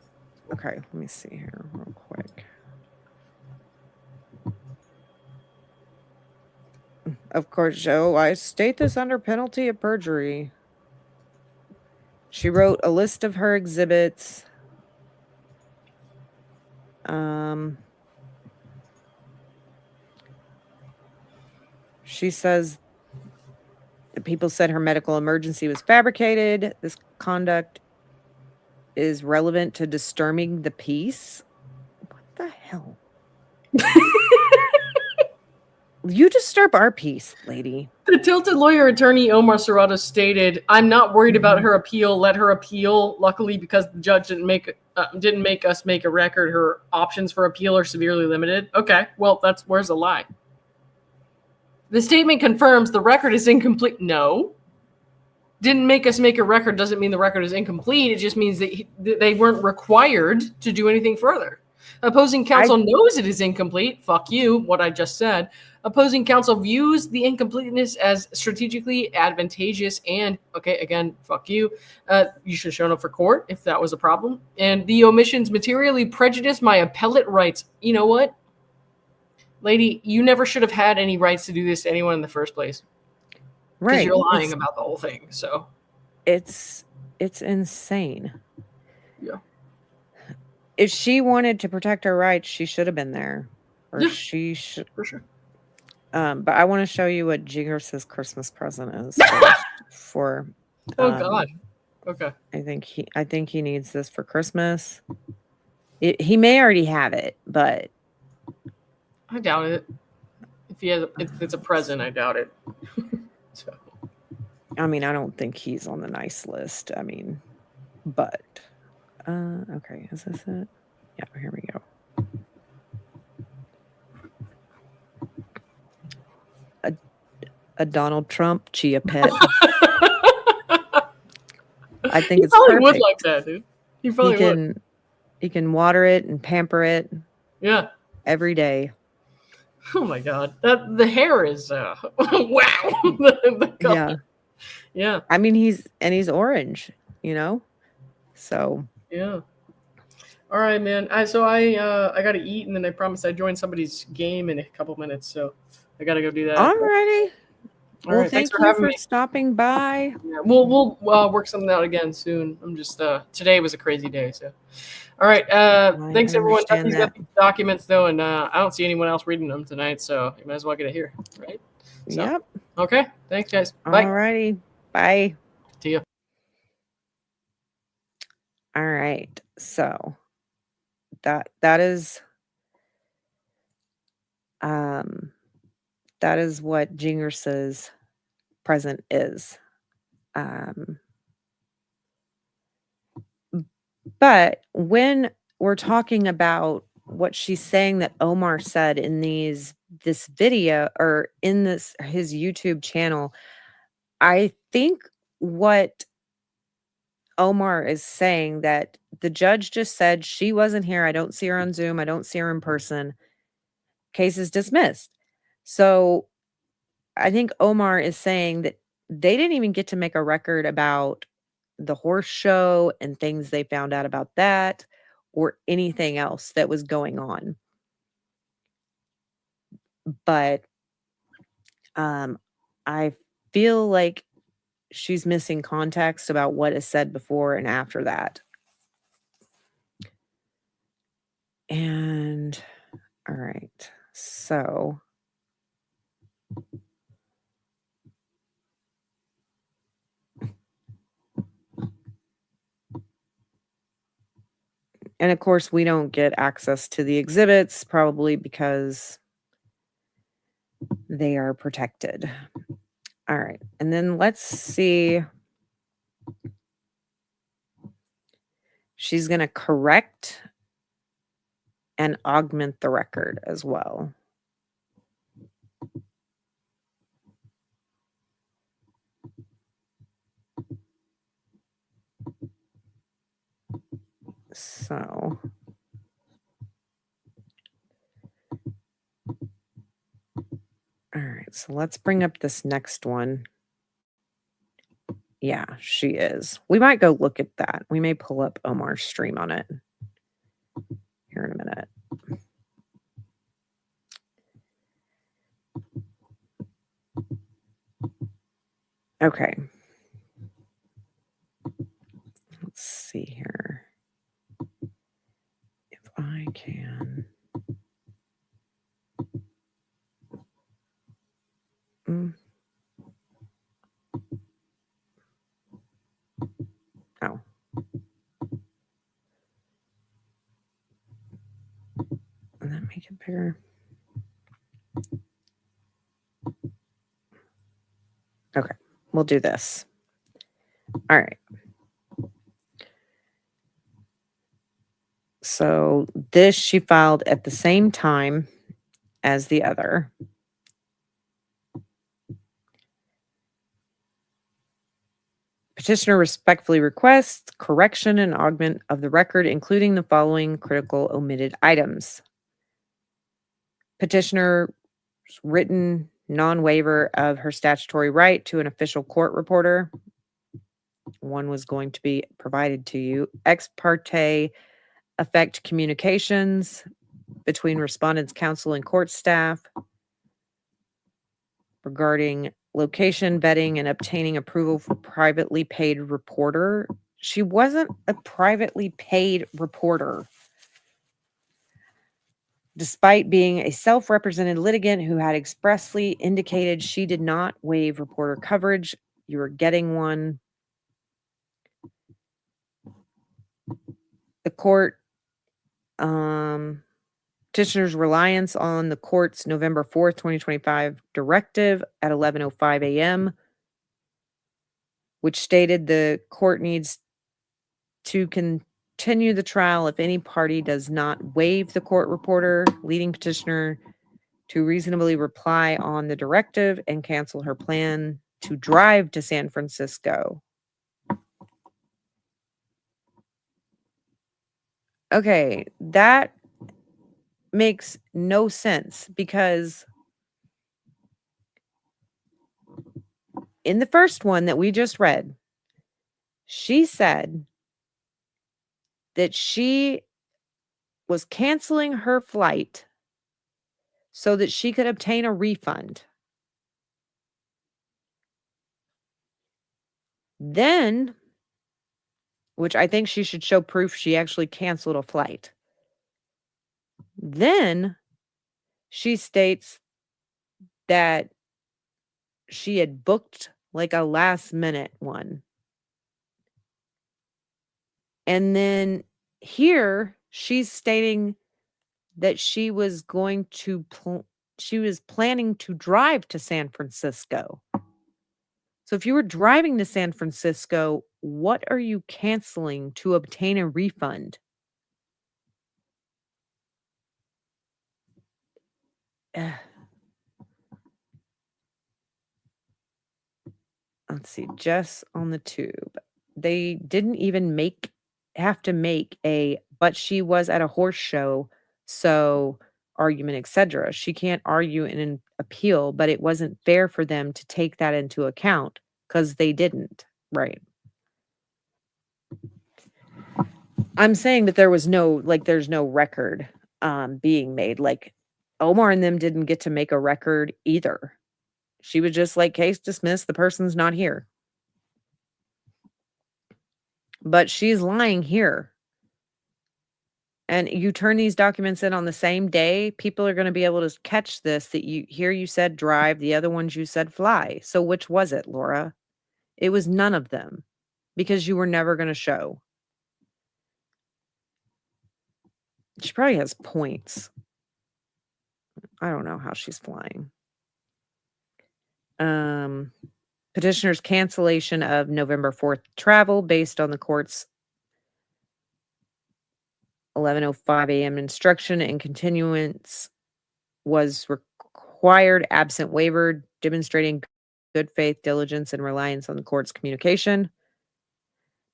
Okay, let me see here real quick. Of course, Joe, I state this under penalty of perjury. She wrote a list of her exhibits. She says the people said her medical emergency was fabricated. This conduct is relevant to disturbing the peace. What the hell? You disturb our peace, lady. The tilted lawyer attorney Omar Serrato stated, "I'm not worried about her appeal. Let her appeal. Luckily, because the judge didn't make us make a record, her options for appeal are severely limited." Okay, well, where's the lie? The statement confirms the record is incomplete. No. Didn't make us make a record doesn't mean the record is incomplete. It just means that they weren't required to do anything further. Opposing counsel knows it is incomplete. Fuck you, what I just said. Opposing counsel views the incompleteness as strategically advantageous and, okay, again, fuck you. You should have shown up for court if that was a problem. And the omissions materially prejudice my appellate rights. You know what? Lady, you never should have had any rights to do this to anyone in the first place. Right. Because you're lying about the whole thing. So it's insane. Yeah. If she wanted to protect her rights, she should have been there. Or yeah, she should. For sure. But I want to show you what Jingers' Christmas present is for. Oh God. Okay. I think he needs this for Christmas. He may already have it, but I doubt it. If it's a present, I doubt it. So. I mean, I don't think he's on the nice list. I mean, but okay, is this it? Yeah, here we go. A Donald Trump chia pet. I think it's probably perfect. would like that, dude. He probably would. He can water it and pamper it. Yeah. Every day. Oh my God, the hair is wow. the color. Yeah. Yeah. I mean, he's orange, So. Yeah. All right, man. I got to eat, and then I promised I'd join somebody's game in a couple minutes, so I got to go do that. Alrighty. All right. Thank you for stopping by. Yeah, we'll work something out again soon. I'm just today was a crazy day, so. All right. Thanks everyone. Ducky's got these documents though, and I don't see anyone else reading them tonight, so you might as well get it here, right? So, yep. Okay. Thanks, guys. Bye. Alrighty. Bye. See ya. All right. So that is what Jingers' present is. But when we're talking about what she's saying that Omar said in this video or in his YouTube channel, I think what Omar is saying that the judge just said she wasn't here. I don't see her on Zoom. I don't see her in person. Case is dismissed. So I think Omar is saying that they didn't even get to make a record about the horse show and things they found out about that or anything else that was going on. But I feel like she's missing context about what is said before and after that. And all right, so and of course we don't get access to the exhibits, probably because they are protected. All right, and then let's see. She's going to correct and augment the record as well. So all right, so let's bring up this next one. Yeah, she is. We might go look at that. We may pull up Omar's stream on it here in a minute. Okay. Let's see here. If I can. Oh. And then make it bigger. Okay, we'll do this. All right. So this she filed at the same time as the other. Petitioner respectfully requests correction and augment of the record, including the following critical omitted items. Petitioner's written non-waiver of her statutory right to an official court reporter. One was going to be provided to you. Ex parte effect communications between respondents' counsel and court staff regarding location, vetting, and obtaining approval for privately paid reporter. She wasn't a privately paid reporter. Despite being a self-represented litigant who had expressly indicated she did not waive reporter coverage, you were getting one. The court, petitioner's reliance on the court's November 4th, 2025 directive at 11:05 a.m., which stated the court needs to continue the trial if any party does not waive the court reporter, leading petitioner to reasonably reply on the directive and cancel her plan to drive to San Francisco. Okay, that makes no sense because in the first one that we just read, she said that she was canceling her flight so that she could obtain a refund. Then, which I think she should show proof she actually canceled a flight. Then she states that she had booked like a last minute one. And then here she's stating that she was going to she was planning to drive to San Francisco. So if you were driving to San Francisco, what are you canceling to obtain a refund? Let's see, Jess on the tube. They didn't even have to make a, but she was at a horse show, so argument, etc. She can't argue in an appeal, but it wasn't fair for them to take that into account because they didn't. Right. I'm saying that there was no, like, there's no record being made. Like, Omar and them didn't get to make a record either. She was just like, case dismissed, the person's not here. But she's lying here. And you turn these documents in on the same day, people are going to be able to catch this that you said drive, the other ones you said fly. So which was it, Laura? It was none of them because you were never going to show. She probably has points. I don't know how she's flying. Petitioner's cancellation of November 4th travel based on the court's 11:05 a.m. instruction and continuance was required absent waiver, demonstrating good faith, diligence, and reliance on the court's communication.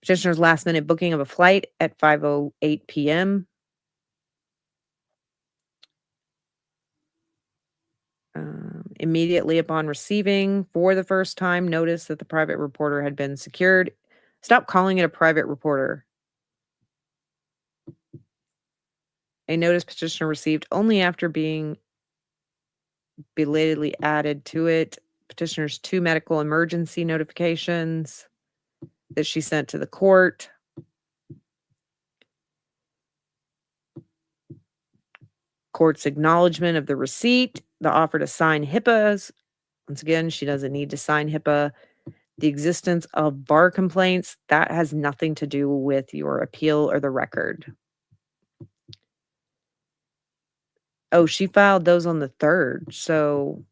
Petitioner's last-minute booking of a flight at 5:08 p.m. Immediately upon receiving, for the first time, notice that the private reporter had been secured. Stop calling it a private reporter. A notice petitioner received only after being belatedly added to it. Petitioner's 2 medical emergency notifications that she sent to the court. Court's acknowledgement of the receipt, the offer to sign HIPAAs. Once again, she doesn't need to sign HIPAA. The existence of bar complaints, that has nothing to do with your appeal or the record. Oh, she filed those on the 3rd. So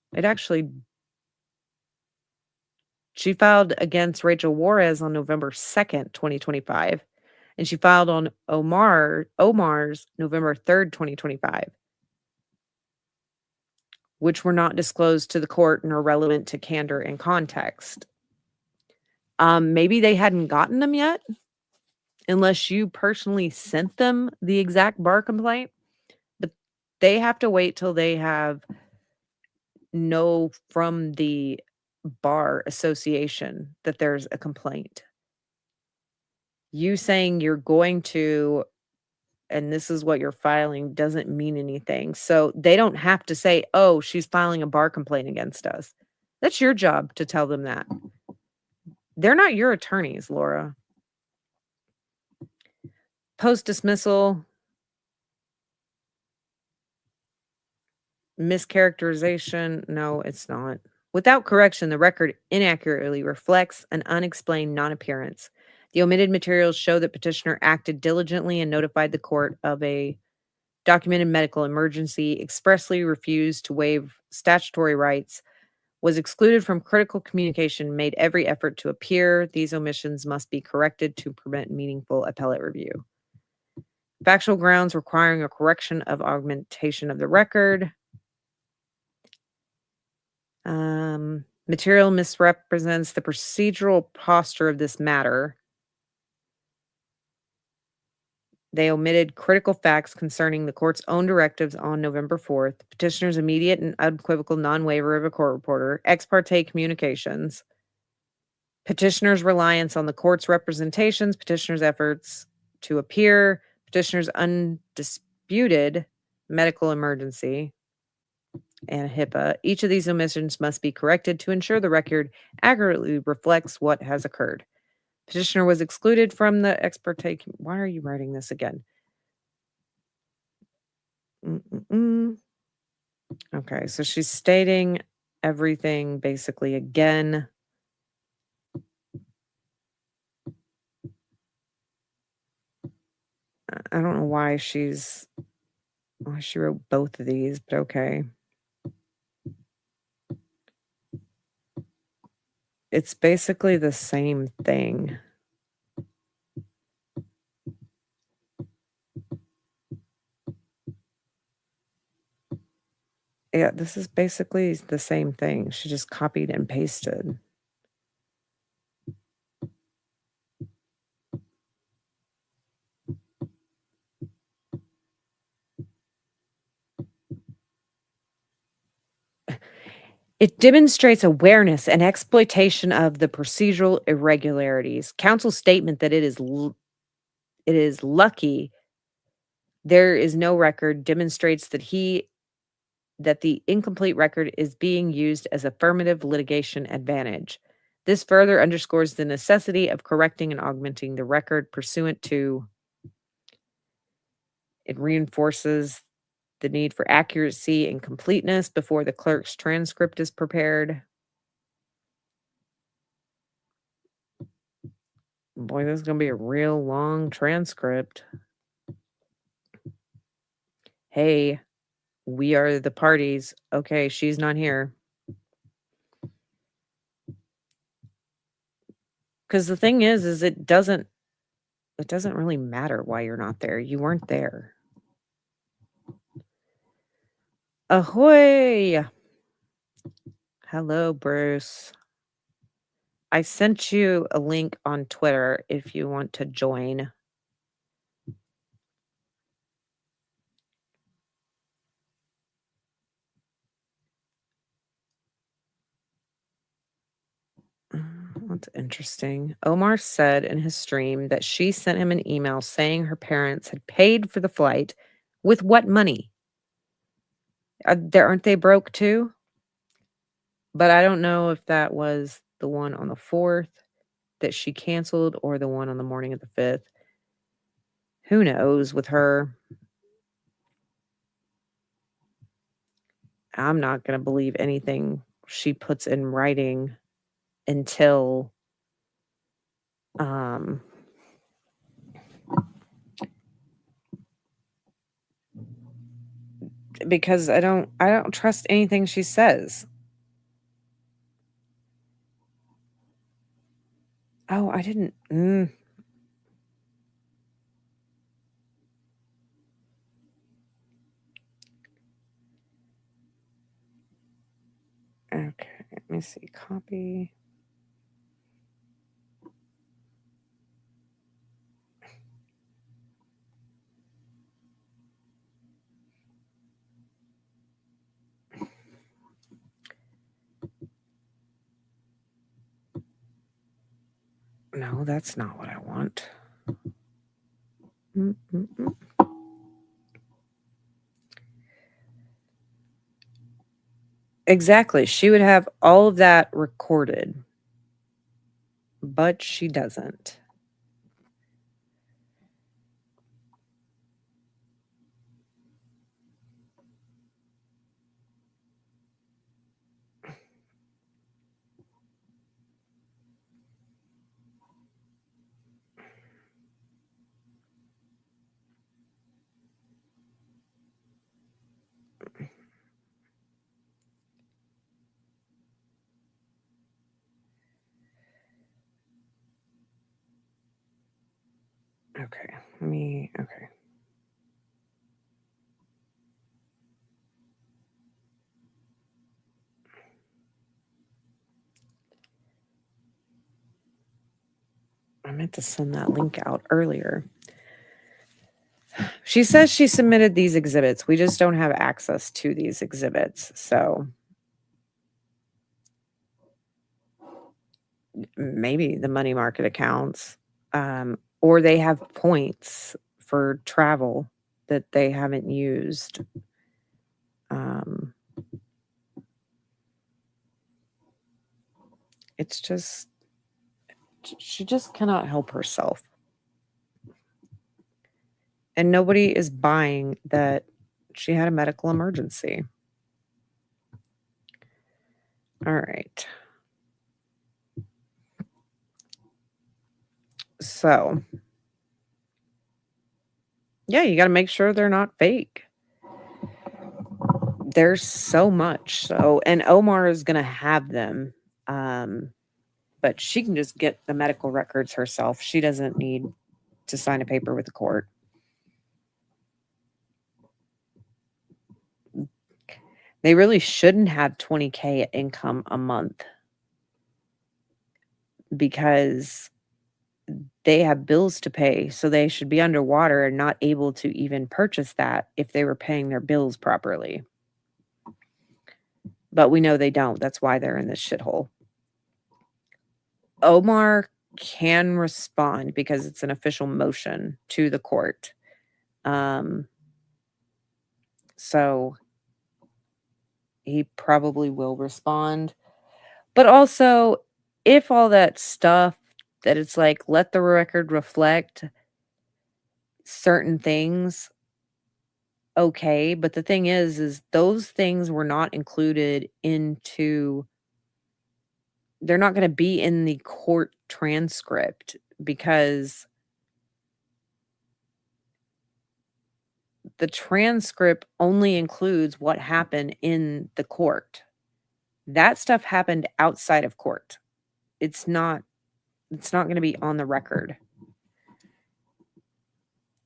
she filed against Rachel Juarez on November 2nd, 2025. And she filed on Omar's November 3rd, 2025. Which were not disclosed to the court and are relevant to candor and context. Maybe they hadn't gotten them yet, unless you personally sent them the exact bar complaint. But they have to wait till they know from the bar association that there's a complaint. You saying you're going to, and this is what you're filing, doesn't mean anything. So they don't have to say, oh, she's filing a bar complaint against us. That's your job to tell them that. They're not your attorneys, Laura. Post-dismissal, mischaracterization. No, it's not. Without correction, the record inaccurately reflects an unexplained non-appearance. The omitted materials show that petitioner acted diligently and notified the court of a documented medical emergency, expressly refused to waive statutory rights, was excluded from critical communication, made every effort to appear. These omissions must be corrected to permit meaningful appellate review. Factual grounds requiring a correction of augmentation of the record. Material misrepresents the procedural posture of this matter. They omitted critical facts concerning the court's own directives on November 4th, petitioner's immediate and unequivocal non-waiver of a court reporter, ex parte communications, petitioner's reliance on the court's representations, petitioner's efforts to appear, petitioner's undisputed medical emergency, and HIPAA. Each of these omissions must be corrected to ensure the record accurately reflects what has occurred. Petitioner was excluded from the ex parte. Why are you writing this again? Okay, so she's stating everything basically again. I don't know why she wrote both of these, but okay. It's basically the same thing. Yeah, this is basically the same thing. She just copied and pasted. It demonstrates awareness and exploitation of the procedural irregularities. Counsel's statement that it is lucky there is no record demonstrates that the incomplete record is being used as affirmative litigation advantage. This further underscores the necessity of correcting and augmenting the record pursuant to. It reinforces the need for accuracy and completeness before the clerk's transcript is prepared. Boy, this is going to be a real long transcript. Hey, we are the parties. Okay, she's not here. Because the thing is it doesn't really matter why you're not there. You weren't there. Ahoy! Hello, Bruce. I sent you a link on Twitter if you want to join. That's interesting. Omar said in his stream that she sent him an email saying her parents had paid for the flight with what money? Aren't they broke too? But I don't know if that was the one on the 4th that she canceled or the one on the morning of the 5th. Who knows with her? I'm not going to believe anything she puts in writing until because I don't trust anything she says. Oh, I didn't. Okay, let me see. Copy. No, that's not what I want. Exactly. She would have all of that recorded, but she doesn't. Okay, okay. I meant to send that link out earlier. She says she submitted these exhibits. We just don't have access to these exhibits. So maybe the money market accounts, or they have points for travel that they haven't used. It's just, she just cannot help herself. And nobody is buying that she had a medical emergency. All right. So, yeah, you got to make sure they're not fake. There's so much. So, and Omar is going to have them. But she can just get the medical records herself. She doesn't need to sign a paper with the court. They really shouldn't have 20K income a month because they have bills to pay. So they should be underwater and not able to even purchase that if they were paying their bills properly. But we know they don't. That's why they're in this shithole. Omar can respond because it's an official motion to the court. So he probably will respond. But also, if all that stuff that it's like, let the record reflect certain things, okay, but the thing is those things were not included into they're not gonna be in the court transcript because the transcript only includes what happened in the court. That stuff happened outside of court. It's not gonna be on the record.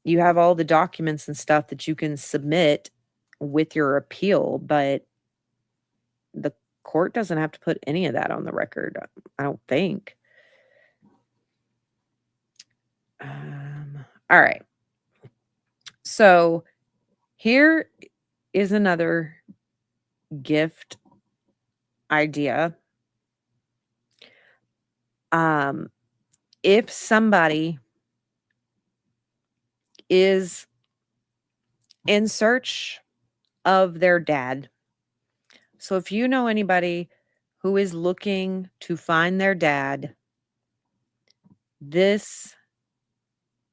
You have all the documents and stuff that you can submit with your appeal, but the court doesn't have to put any of that on the record, I don't think. All right. So here is another gift idea. If somebody is in search of their dad, so if you know anybody who is looking to find their dad, this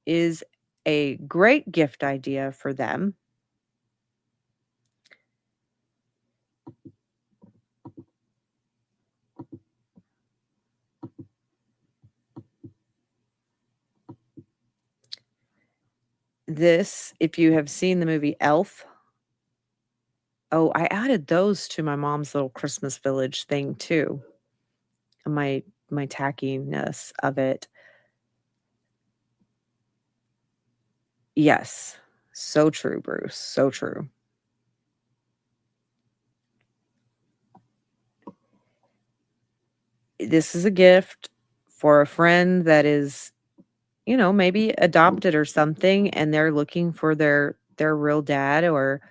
is a great gift idea for them. This, if you have seen the movie Elf. Oh, I added those to my mom's little Christmas Village thing too. My tackiness of it. Yes. So true, Bruce. So true. This is a gift for a friend that is, maybe adopted or something, and they're looking for their real dad or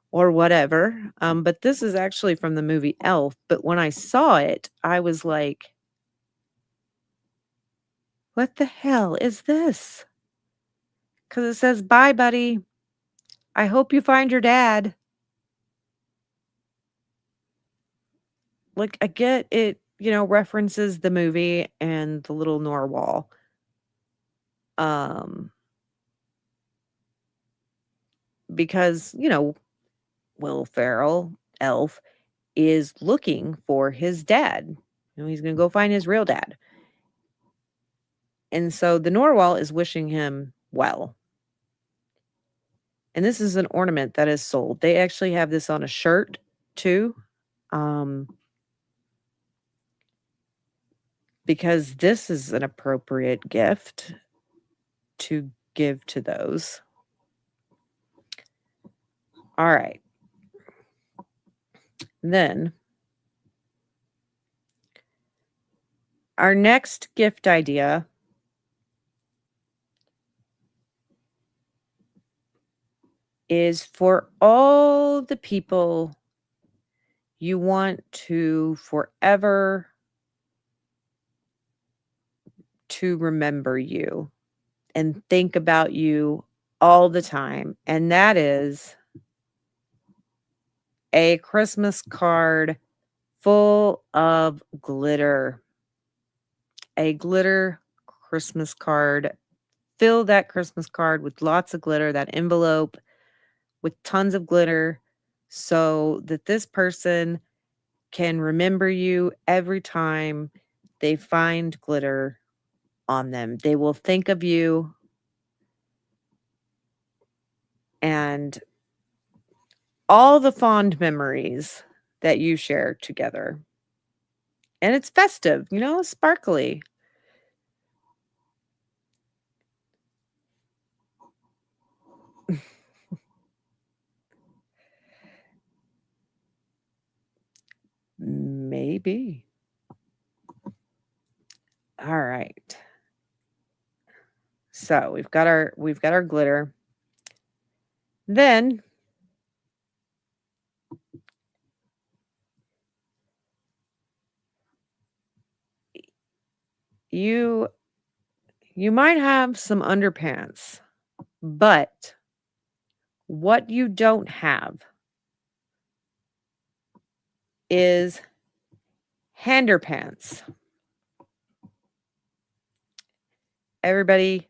whatever. But this is actually from the movie Elf. But when I saw it, I was like, what the hell is this? Because it says, bye, buddy. I hope you find your dad. Like, I get it, references the movie and the little narwhal. Because, Will Ferrell, Elf, is looking for his dad. He's going to go find his real dad. And so the narwhal is wishing him well. And this is an ornament that is sold. They actually have this on a shirt too. Because this is an appropriate gift to give to those. All right. Then our next gift idea is for all the people you want to forever to remember you and think about you all the time. And that is a Christmas card full of glitter. A glitter Christmas card. Fill that Christmas card with lots of glitter, that envelope with tons of glitter, so that this person can remember you every time they find glitter on them. They will think of you and all the fond memories that you share together. And it's festive, sparkly. Maybe. All right. So we've got our glitter. Then you might have some underpants, but what you don't have is handerpants. Everybody,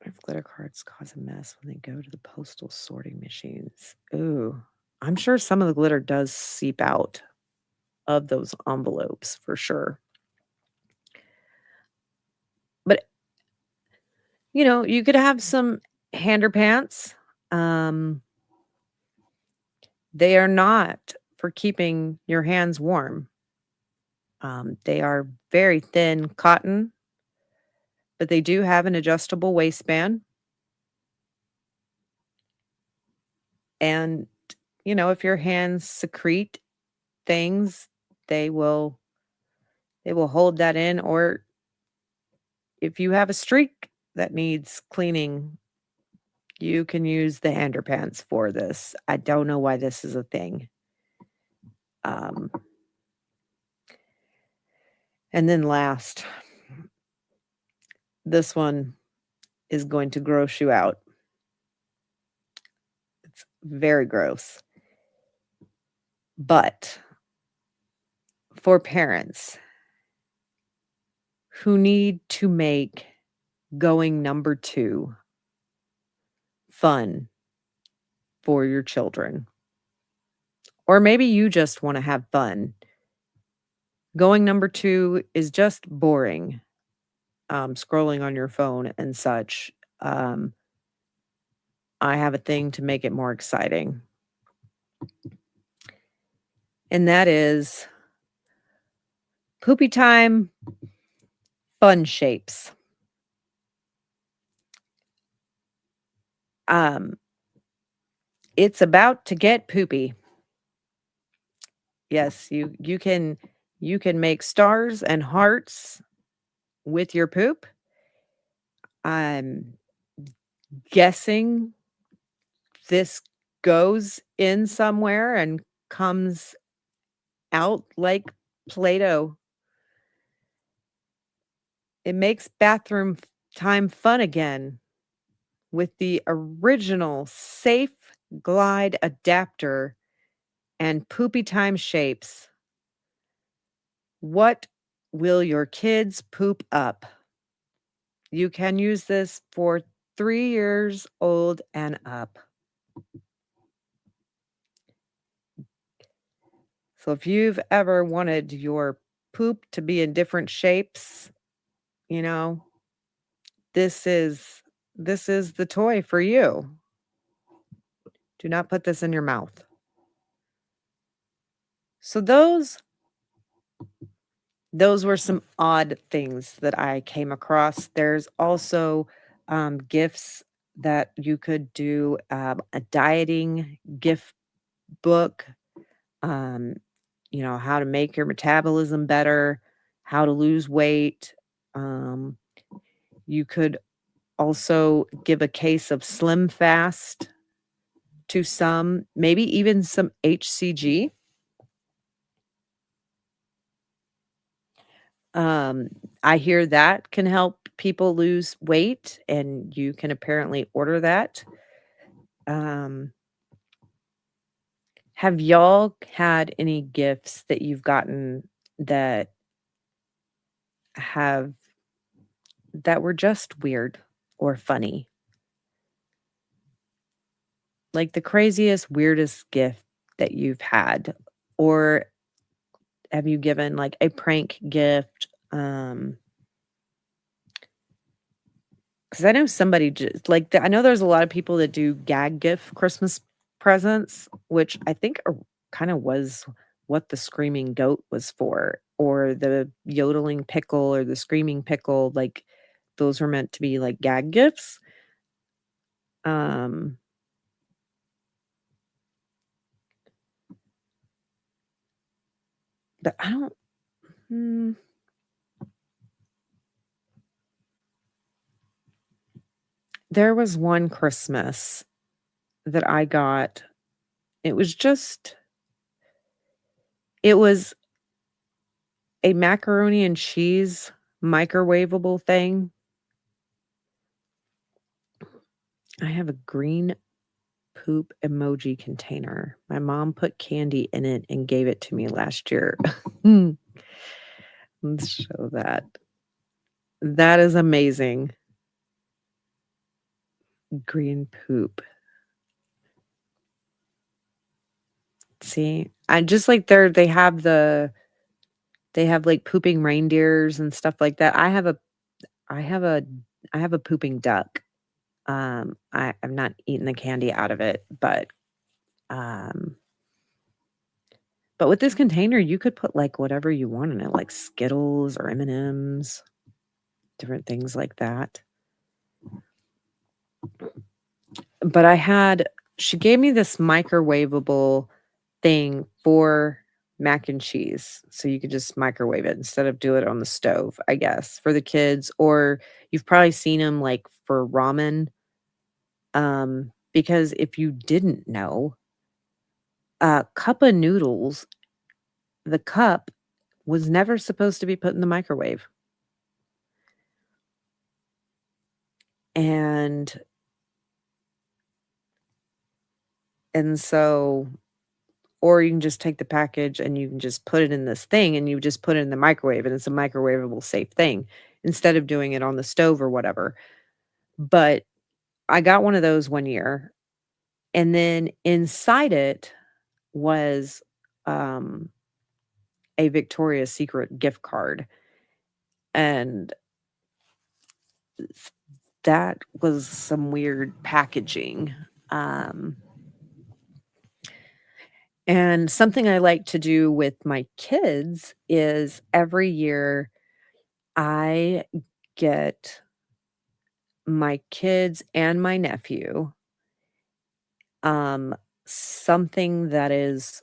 if glitter cards cause a mess when they go to the postal sorting machines. Ooh, I'm sure some of the glitter does seep out of those envelopes for sure. But, you could have some hander pants. They are not for keeping your hands warm. They are very thin cotton, but they do have an adjustable waistband. And, if your hands secrete things, they will hold that in. Or if you have a streak that needs cleaning, you can use the hander pants for this. I don't know why this is a thing. And then last, this one is going to gross you out. It's very gross. But for parents who need to make going number 2 fun for your children, or maybe you just want to have fun. Going number 2 is just boring, scrolling on your phone and such. I have a thing to make it more exciting. And that is Poopy Time Fun Shapes. It's about to get poopy. Yes, you can make stars and hearts with your poop. I'm guessing this goes in somewhere and comes out like Play-Doh. It makes bathroom time fun again with the original Safe Glide adapter and Poopy Time shapes. What will your kids poop up? You can use this for 3 years old and up. So if you've ever wanted your poop to be in different shapes, this is the toy for you. Do not put this in your mouth. So those were some odd things that I came across. There's also gifts that you could do, a dieting gift book, how to make your metabolism better, how to lose weight. You could also give a case of Slim Fast to some, maybe even some HCG. I hear that can help people lose weight, and you can apparently order that. Have y'all had any gifts that you've gotten that have that were just weird or funny? Like the craziest, weirdest gift that you've had, or have you given like a prank gift? Because I know somebody just like I know there's a lot of people that do gag gift Christmas presents, which I think kind of was what the screaming goat was for, or the yodeling pickle or the screaming pickle. Like those were meant to be like gag gifts. Um, but I don't. There was one Christmas that I got. It was a macaroni and cheese microwavable thing. I have a green poop emoji container. My mom put candy in it and gave it to me last year. Let's show that. That is amazing. Green poop. See? I just like they have like pooping reindeers and stuff like that. I have a pooping duck. I've not eaten the candy out of it, um but with this container, you could put like whatever you want in it, like Skittles or M&Ms, different things like that. But she gave me this microwavable thing for mac and cheese. So you could just microwave it instead of do it on the stove, I guess, for the kids. Or you've probably seen them like for ramen. Because if you didn't know, a cup of noodles, the cup was never supposed to be put in the microwave. And so, or you can just take the package and you can just put it in this thing and you just put it in the microwave and it's a microwavable safe thing instead of doing it on the stove or whatever. But I got one of those one year, and then inside it was a Victoria's Secret gift card. And that was some weird packaging. And something I like to do with my kids is every year I get my kids and my nephew something that is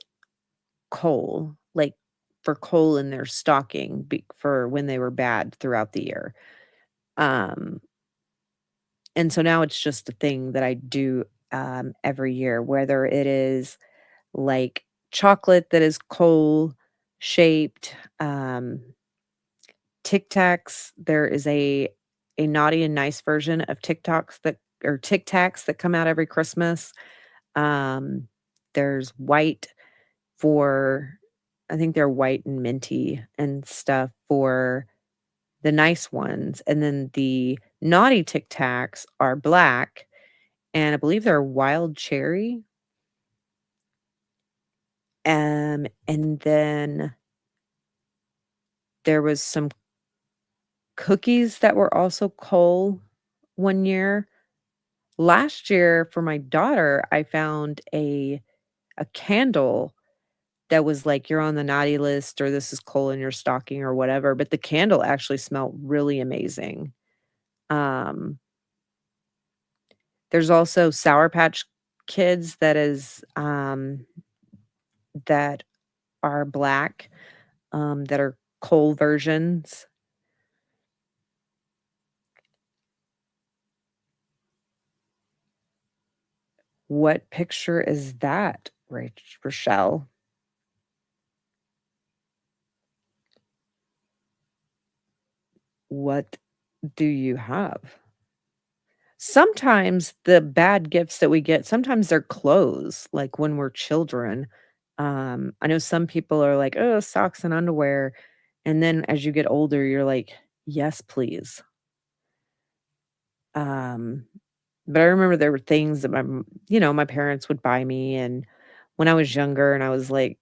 coal, like for coal in their stocking for when they were bad throughout the year. Um, and so now it's just a thing that I do every year, whether it is like chocolate that is coal shaped, Tic Tacs. There is a naughty and nice version of Tic Tacs that come out every Christmas. There's white for I think they're white and minty and stuff for the nice ones, and then the naughty Tic Tacs are black, and I believe they're wild cherry. And then there was some cookies that were also coal one year. Last year for my daughter, I found a candle that was like, "You're on the naughty list," or "This is coal in your stocking," or whatever, but the candle actually smelled really amazing. Um, there's also Sour Patch Kids that are black, that are coal versions. What picture is that, Rochelle? What do you have? Sometimes the bad gifts that we get, sometimes they're clothes, like when we're children. I know some people are like, "Oh, socks and underwear." And then as you get older, you're like, "Yes, please." Um, but I remember there were things that my parents would buy me, and when I was younger and I was like,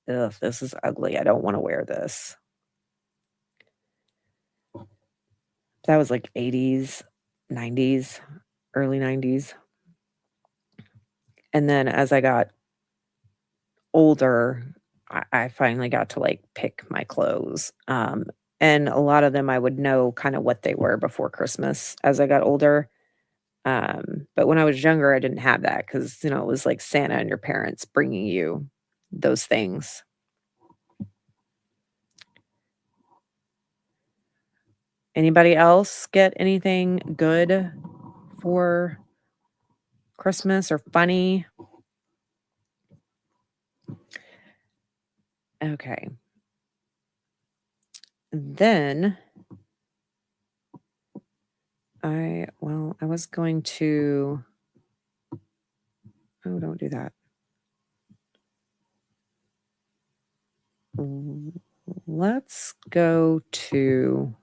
"Ugh, this is ugly. I don't wanna wear this." That was like 80s, 90s, early 90s. And then as I got older, I finally got to, like, pick my clothes, and a lot of them I would know kinda what they were before Christmas as I got older, but when I was younger, I didn't have that because it was like Santa and your parents bringing you those things. Anybody else get anything good for Christmas or funny? Okay. Then I was going to oh, don't do that. let's go to...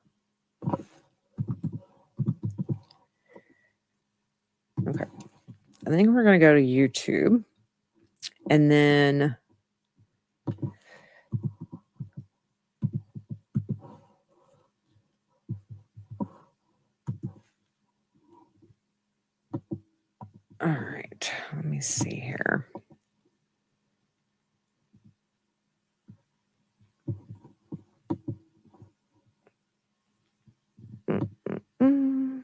Okay. I think we're going to go to YouTube. And then... All right. Let me see here. Mm-mm-mm.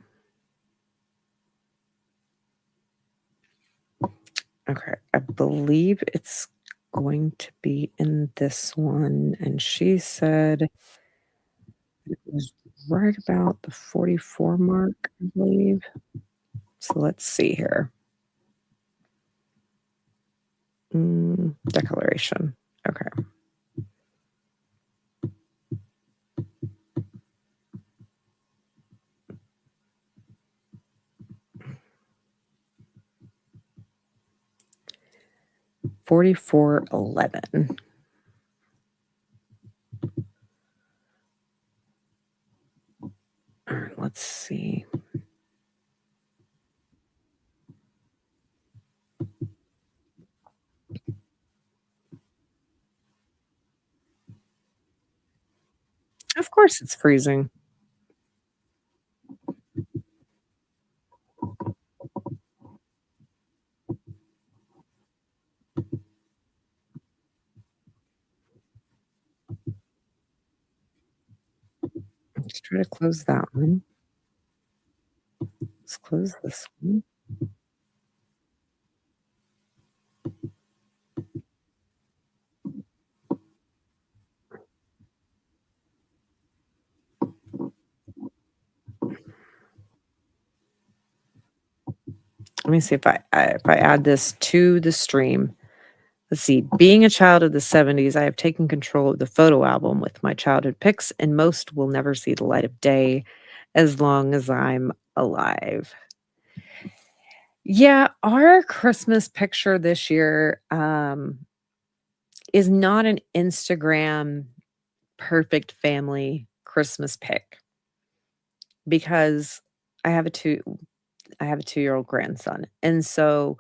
Okay, I believe it's going to be in this one. And she said it was right about the 44 mark, I believe. So let's see here. Declaration. Okay. $44.11. All right, let's see. Of course it's freezing. Let's try to close that one. Let's close this one. Let me see if I add this to the stream. Let's see. Being a child of the 70s, I have taken control of the photo album with my childhood pics, and most will never see the light of day as long as I'm alive. Yeah, our Christmas picture this year is not an Instagram perfect family Christmas pic because I have a 2-year-old grandson. And so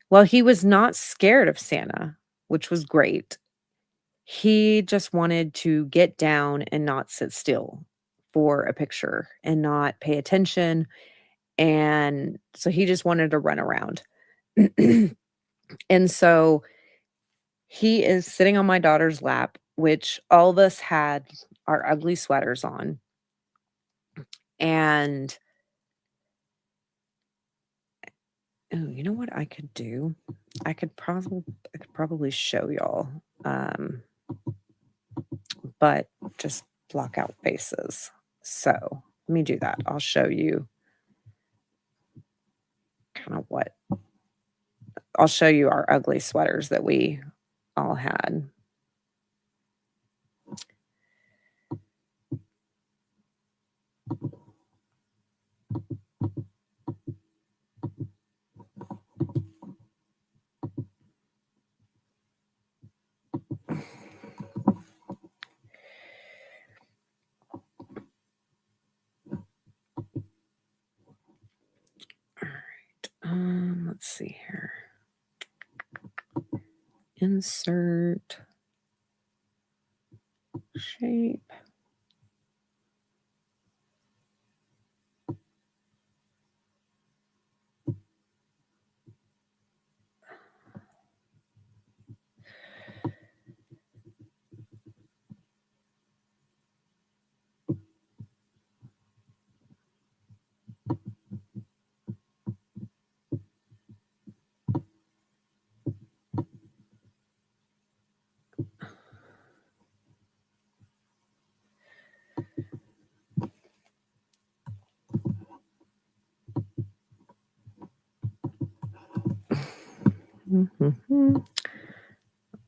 while he was not scared of Santa, which was great, he just wanted to get down and not sit still for a picture and not pay attention. And so he just wanted to run around. And so he is sitting on my daughter's lap, which all of us had our ugly sweaters on. And oh, you know what I could do? I could probably show y'all. But just block out faces. So let me do that. I'll show you kind of what I'll show you our ugly sweaters that we all had. All right. Let's see here. Insert shape.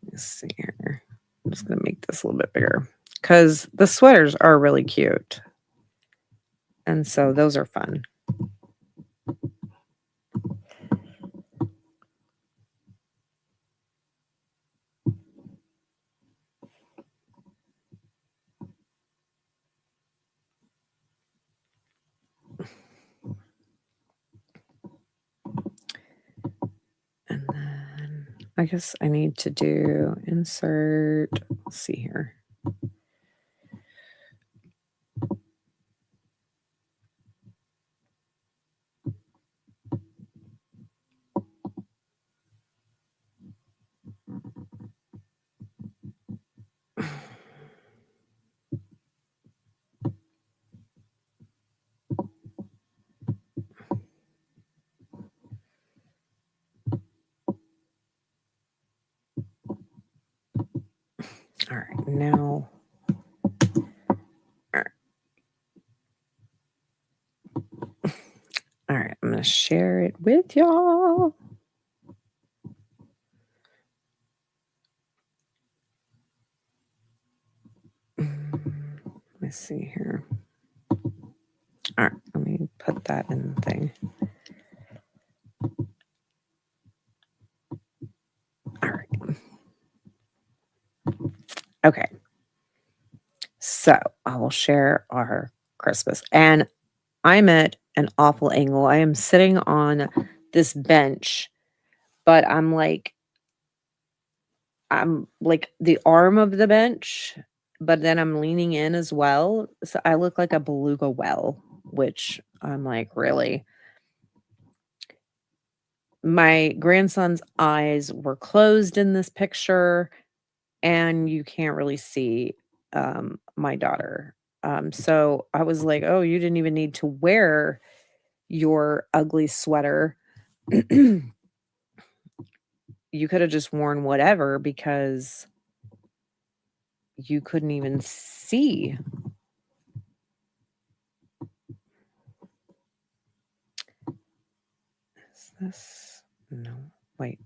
Let's see here. I'm just going to make this a little bit bigger because the sweaters are really cute. And so those are fun. I guess I need to do insert. Let's see here. All right, now. All right, I'm going to share it with y'all. Let's see here. All right, let me put that in the thing. All right. Okay. So I will share our Christmas. And I'm at an awful angle. I am sitting on this bench, but I'm like the arm of the bench, but then I'm leaning in as well. So I look like a beluga whale, which I'm like, really? My grandson's eyes were closed in this picture, and you can't really see my daughter. So I was like, oh, you didn't even need to wear your ugly sweater. You could have just worn whatever because you couldn't even see. Is this? No, wait.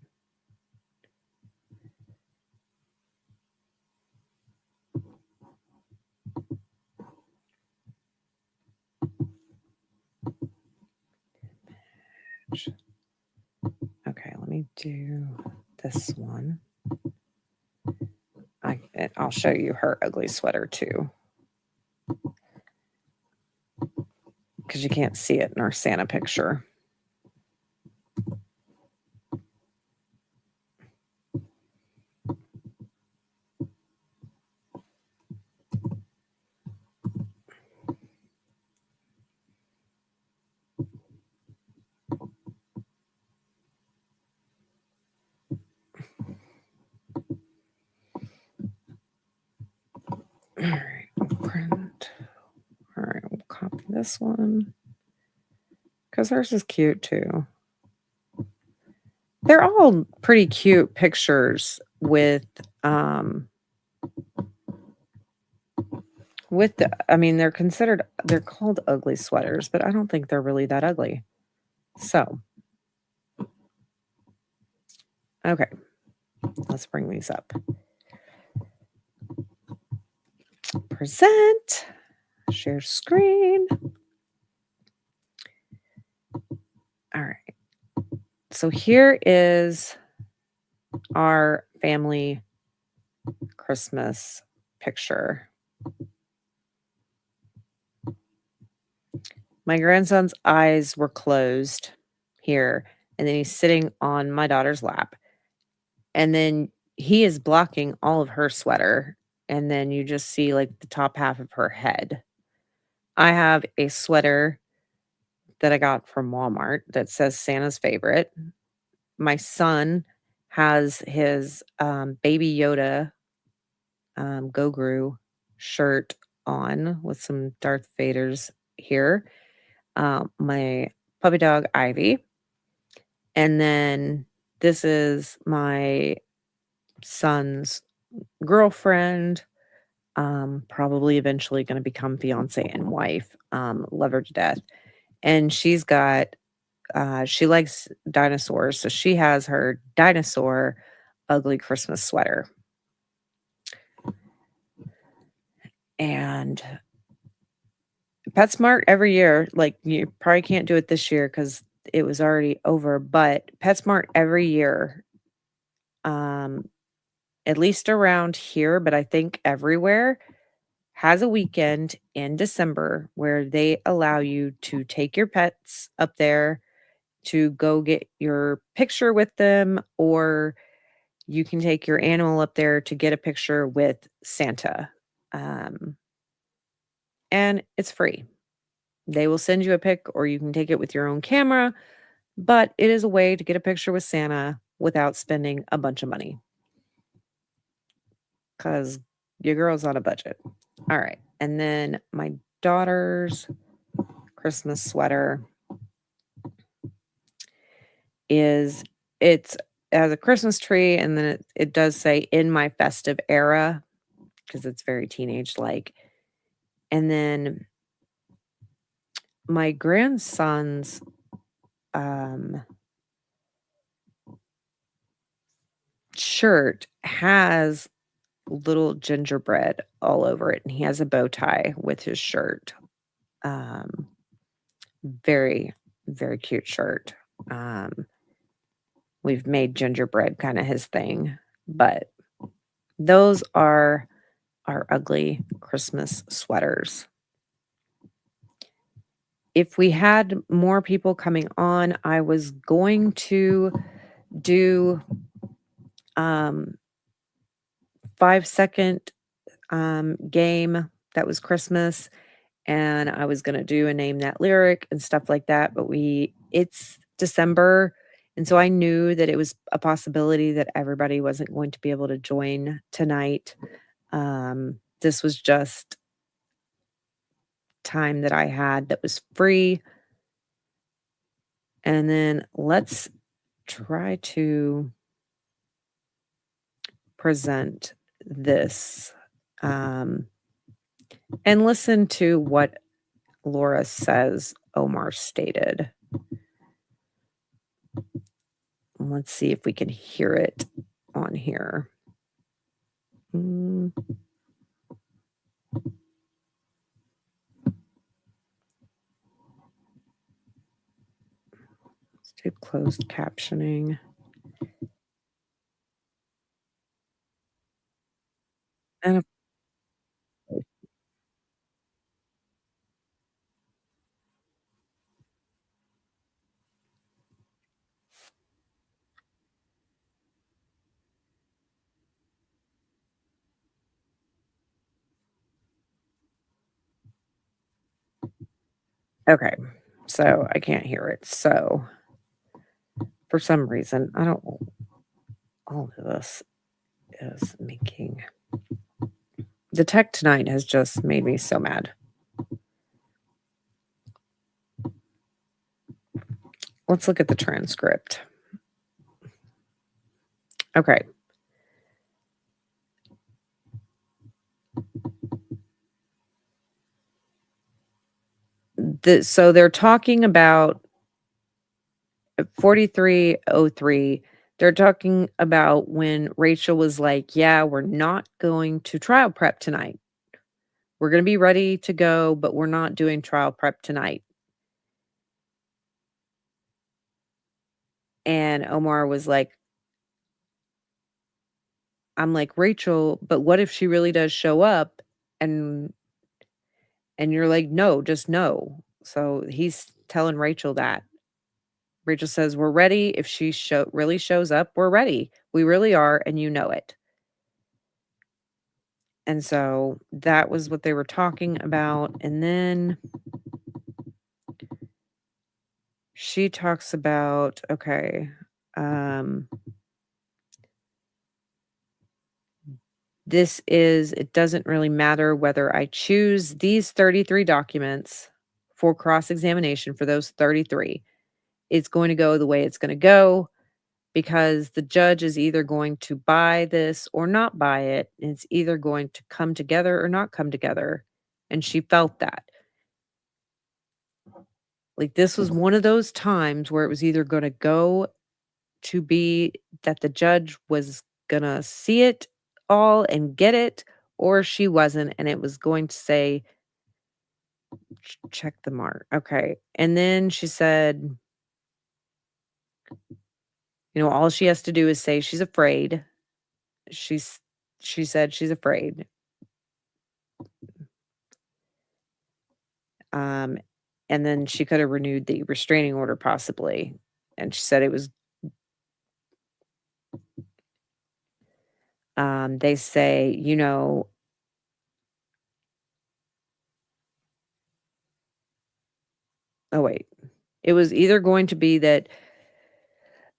Okay, let me do this one. I'll show you her ugly sweater too, because you can't see it in our Santa picture. All right, print. All right, we'll copy this one because hers is cute too. They're all pretty cute pictures with I mean, they're called ugly sweaters, but I don't think they're really that ugly. So, okay, let's bring these up. Present, share screen. All right. So here is our family Christmas picture. My grandson's eyes were closed here, and then he's sitting on my daughter's lap. And then he is blocking all of her sweater, and then you just see like the top half of her head. I have a sweater that I got from Walmart that says Santa's favorite. My son has his Baby Yoda Goguru shirt on with some Darth Vaders here. My puppy dog Ivy. And then this is my son's girlfriend, probably eventually going to become fiance and wife. Love her to death. And she's got, she likes dinosaurs. So she has her dinosaur ugly Christmas sweater. And PetSmart every year, like you probably can't do it this year because it was already over, but PetSmart every year, at least around here, but I think everywhere, has a weekend in December where they allow you to take your pets up there to go get your picture with them, or you can take your animal up there to get a picture with Santa. Um, and it's free. They will send you a pic or you can take it with your own camera, but it is a way to get a picture with Santa without spending a bunch of money. Because your girl's on a budget. All right. And then my daughter's Christmas sweater is it has a Christmas tree and then it does say in my festive era because it's very teenage like. And then my grandson's shirt has little gingerbread all over it and he has a bow tie with his shirt. Very, very cute shirt. We've made gingerbread kind of his thing, but those are our ugly Christmas sweaters. If we had more people coming on, I was going to do 5-second game that was Christmas, and I was gonna do a name that lyric and stuff like that, but it's December, and so I knew that it was a possibility that everybody wasn't going to be able to join tonight. This was just time that I had that was free. And then let's try to present this and listen to what Laura says Omar stated. Let's see if we can hear it on here. Let's do closed captioning. And okay, so I can't hear it. So for some reason, I don't. All of this is making the tech tonight has just made me so mad. Let's look at the transcript. Okay. So they're talking about 4303. They're talking about when Rachel was like, yeah, we're not going to trial prep tonight. We're going to be ready to go, but we're not doing trial prep tonight. And Omar was like, I'm like, Rachel, but what if she really does show up and you're like, no, just no. So he's telling Rachel that. Rachel says, we're ready. If she really shows up, we're ready. We really are, and you know it. And so that was what they were talking about. And then she talks about, okay, it doesn't really matter whether I choose these 33 documents for cross-examination for those 33. It's going to go the way it's going to go because the judge is either going to buy this or not buy it. And it's either going to come together or not come together. And she felt that. Like this was one of those times where it was either going to go to be that the judge was going to see it all and get it, or she wasn't. And it was going to say, check the mark. Okay. And then she said, all she has to do is say she's afraid. She said she's afraid. And then she could have renewed the restraining order possibly. And she said it was They say, oh wait, it was either going to be that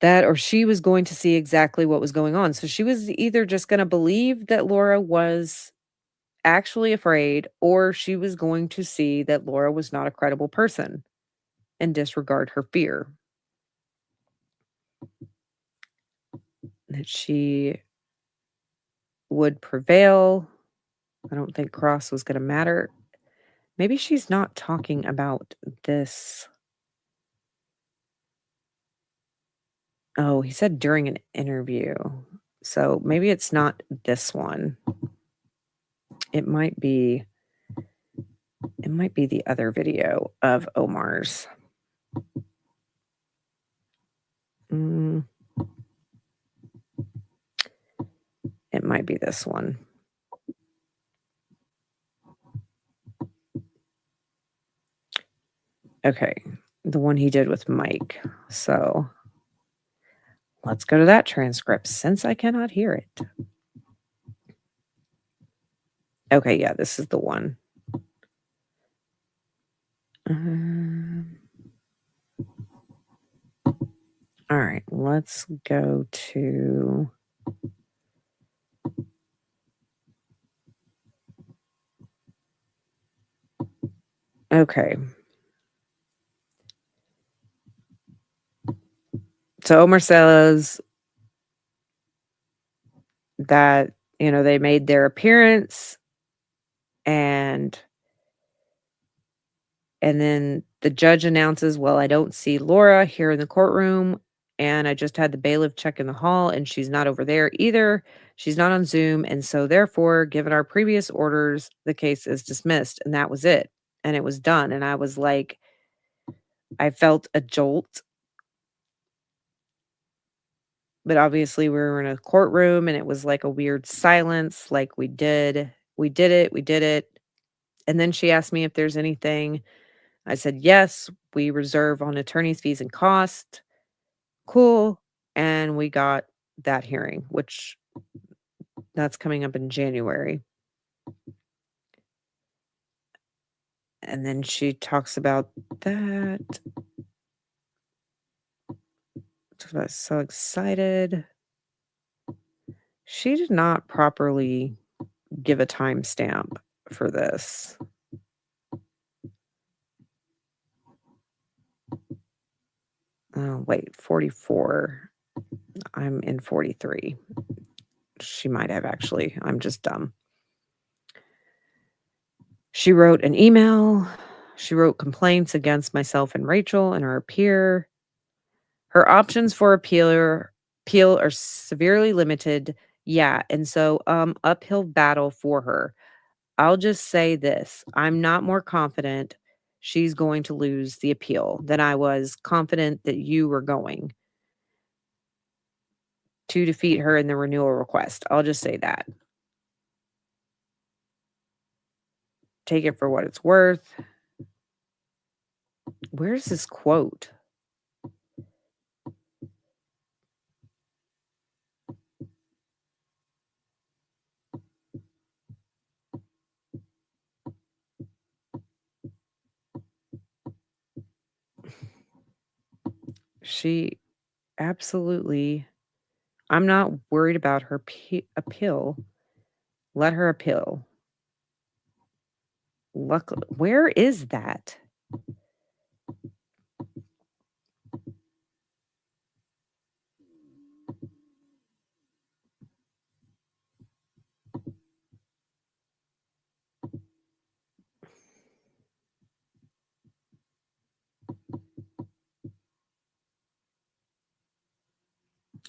or she was going to see exactly what was going on. So she was either just going to believe that Laura was actually afraid, or she was going to see that Laura was not a credible person and disregard her fear. That she would prevail. I don't think Cross was going to matter. Maybe she's not talking about this. Oh, he said during an interview. So maybe it's not this one. It might be the other video of Omar's. It might be this one. Okay, the one he did with Mike. So let's go to that transcript since I cannot hear it. Okay, yeah, this is the one. All right, let's go to. Okay. So Omar says that, they made their appearance and then the judge announces, well, I don't see Laura here in the courtroom. And I just had the bailiff check in the hall and she's not over there either. She's not on Zoom. And so therefore, given our previous orders, the case is dismissed. And that was it. And it was done. And I was like, I felt a jolt. But obviously we were in a courtroom and it was like a weird silence. Like we did it. And then she asked me if there's anything. I said, yes, we reserve on attorney's fees and cost. Cool. And we got that hearing, which that's coming up in January. And then she talks about that. Talks about so excited. She did not properly give a timestamp for this. Oh, wait, 44. I'm in 43. She might have actually. I'm just dumb. She wrote an email. She wrote complaints against myself and Rachel and our peer. Her options for appeal are severely limited. Yeah, and so uphill battle for her. I'll just say this. I'm not more confident she's going to lose the appeal than I was confident that you were going to defeat her in the renewal request. I'll just say that. Take it for what it's worth. Where's this quote? She absolutely. I'm not worried about her appeal. Let her appeal. Luckily, where is that?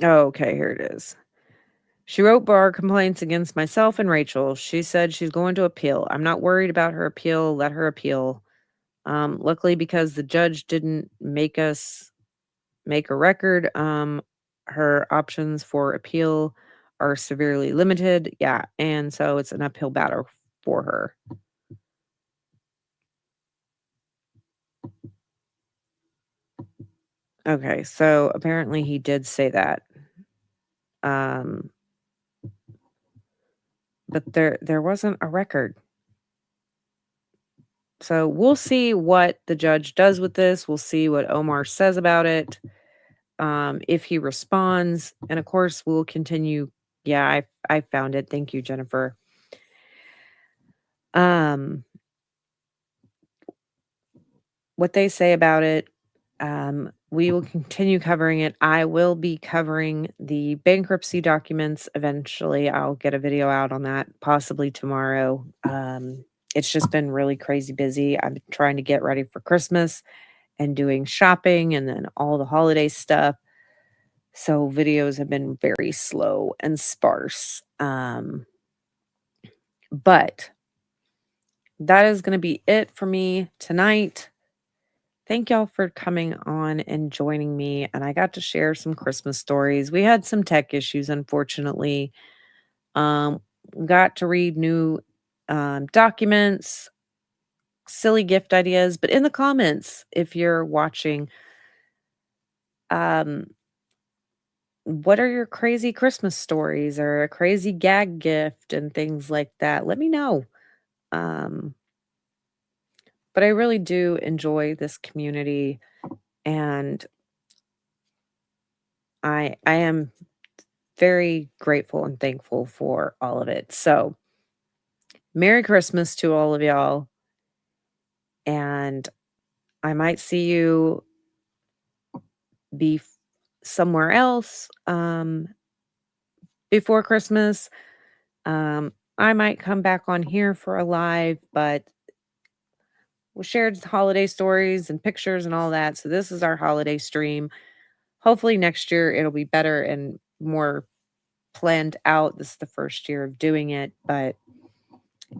Oh, okay, here it is. She wrote bar complaints against myself and Rachel. She said she's going to appeal. I'm not worried about her appeal. Let her appeal. Luckily, because the judge didn't make us make a record, her options for appeal are severely limited. Yeah, and so it's an uphill battle for her. Okay, so apparently he did say that. but there wasn't a record. So we'll see what the judge does with this. We'll see what Omar says about it. If he responds, and of course we'll continue. Yeah, I found it. Thank you, Jennifer. What they say about it, we will continue covering it. I will be covering the bankruptcy documents eventually. I'll get a video out on that possibly tomorrow. It's just been really crazy busy. I've been trying to get ready for Christmas and doing shopping and then all the holiday stuff. So videos have been very slow and sparse. But that is going to be it for me tonight. Thank y'all for coming on and joining me. And I got to share some Christmas stories. We had some tech issues, unfortunately. Got to read new documents, silly gift ideas. But in the comments, if you're watching, what are your crazy Christmas stories or a crazy gag gift and things like that? Let me know. But I really do enjoy this community, and I am very grateful and thankful for all of it. So, Merry Christmas to all of y'all. And I might see you be somewhere else before Christmas. I might come back on here for a live, but we shared holiday stories and pictures and all that. So, this is our holiday stream. Hopefully, next year it'll be better and more planned out. This is the first year of doing it, but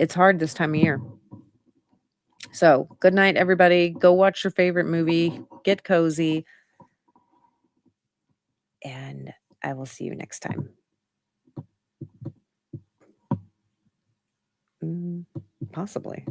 it's hard this time of year. So, good night, everybody. Go watch your favorite movie, get cozy, and I will see you next time. Possibly.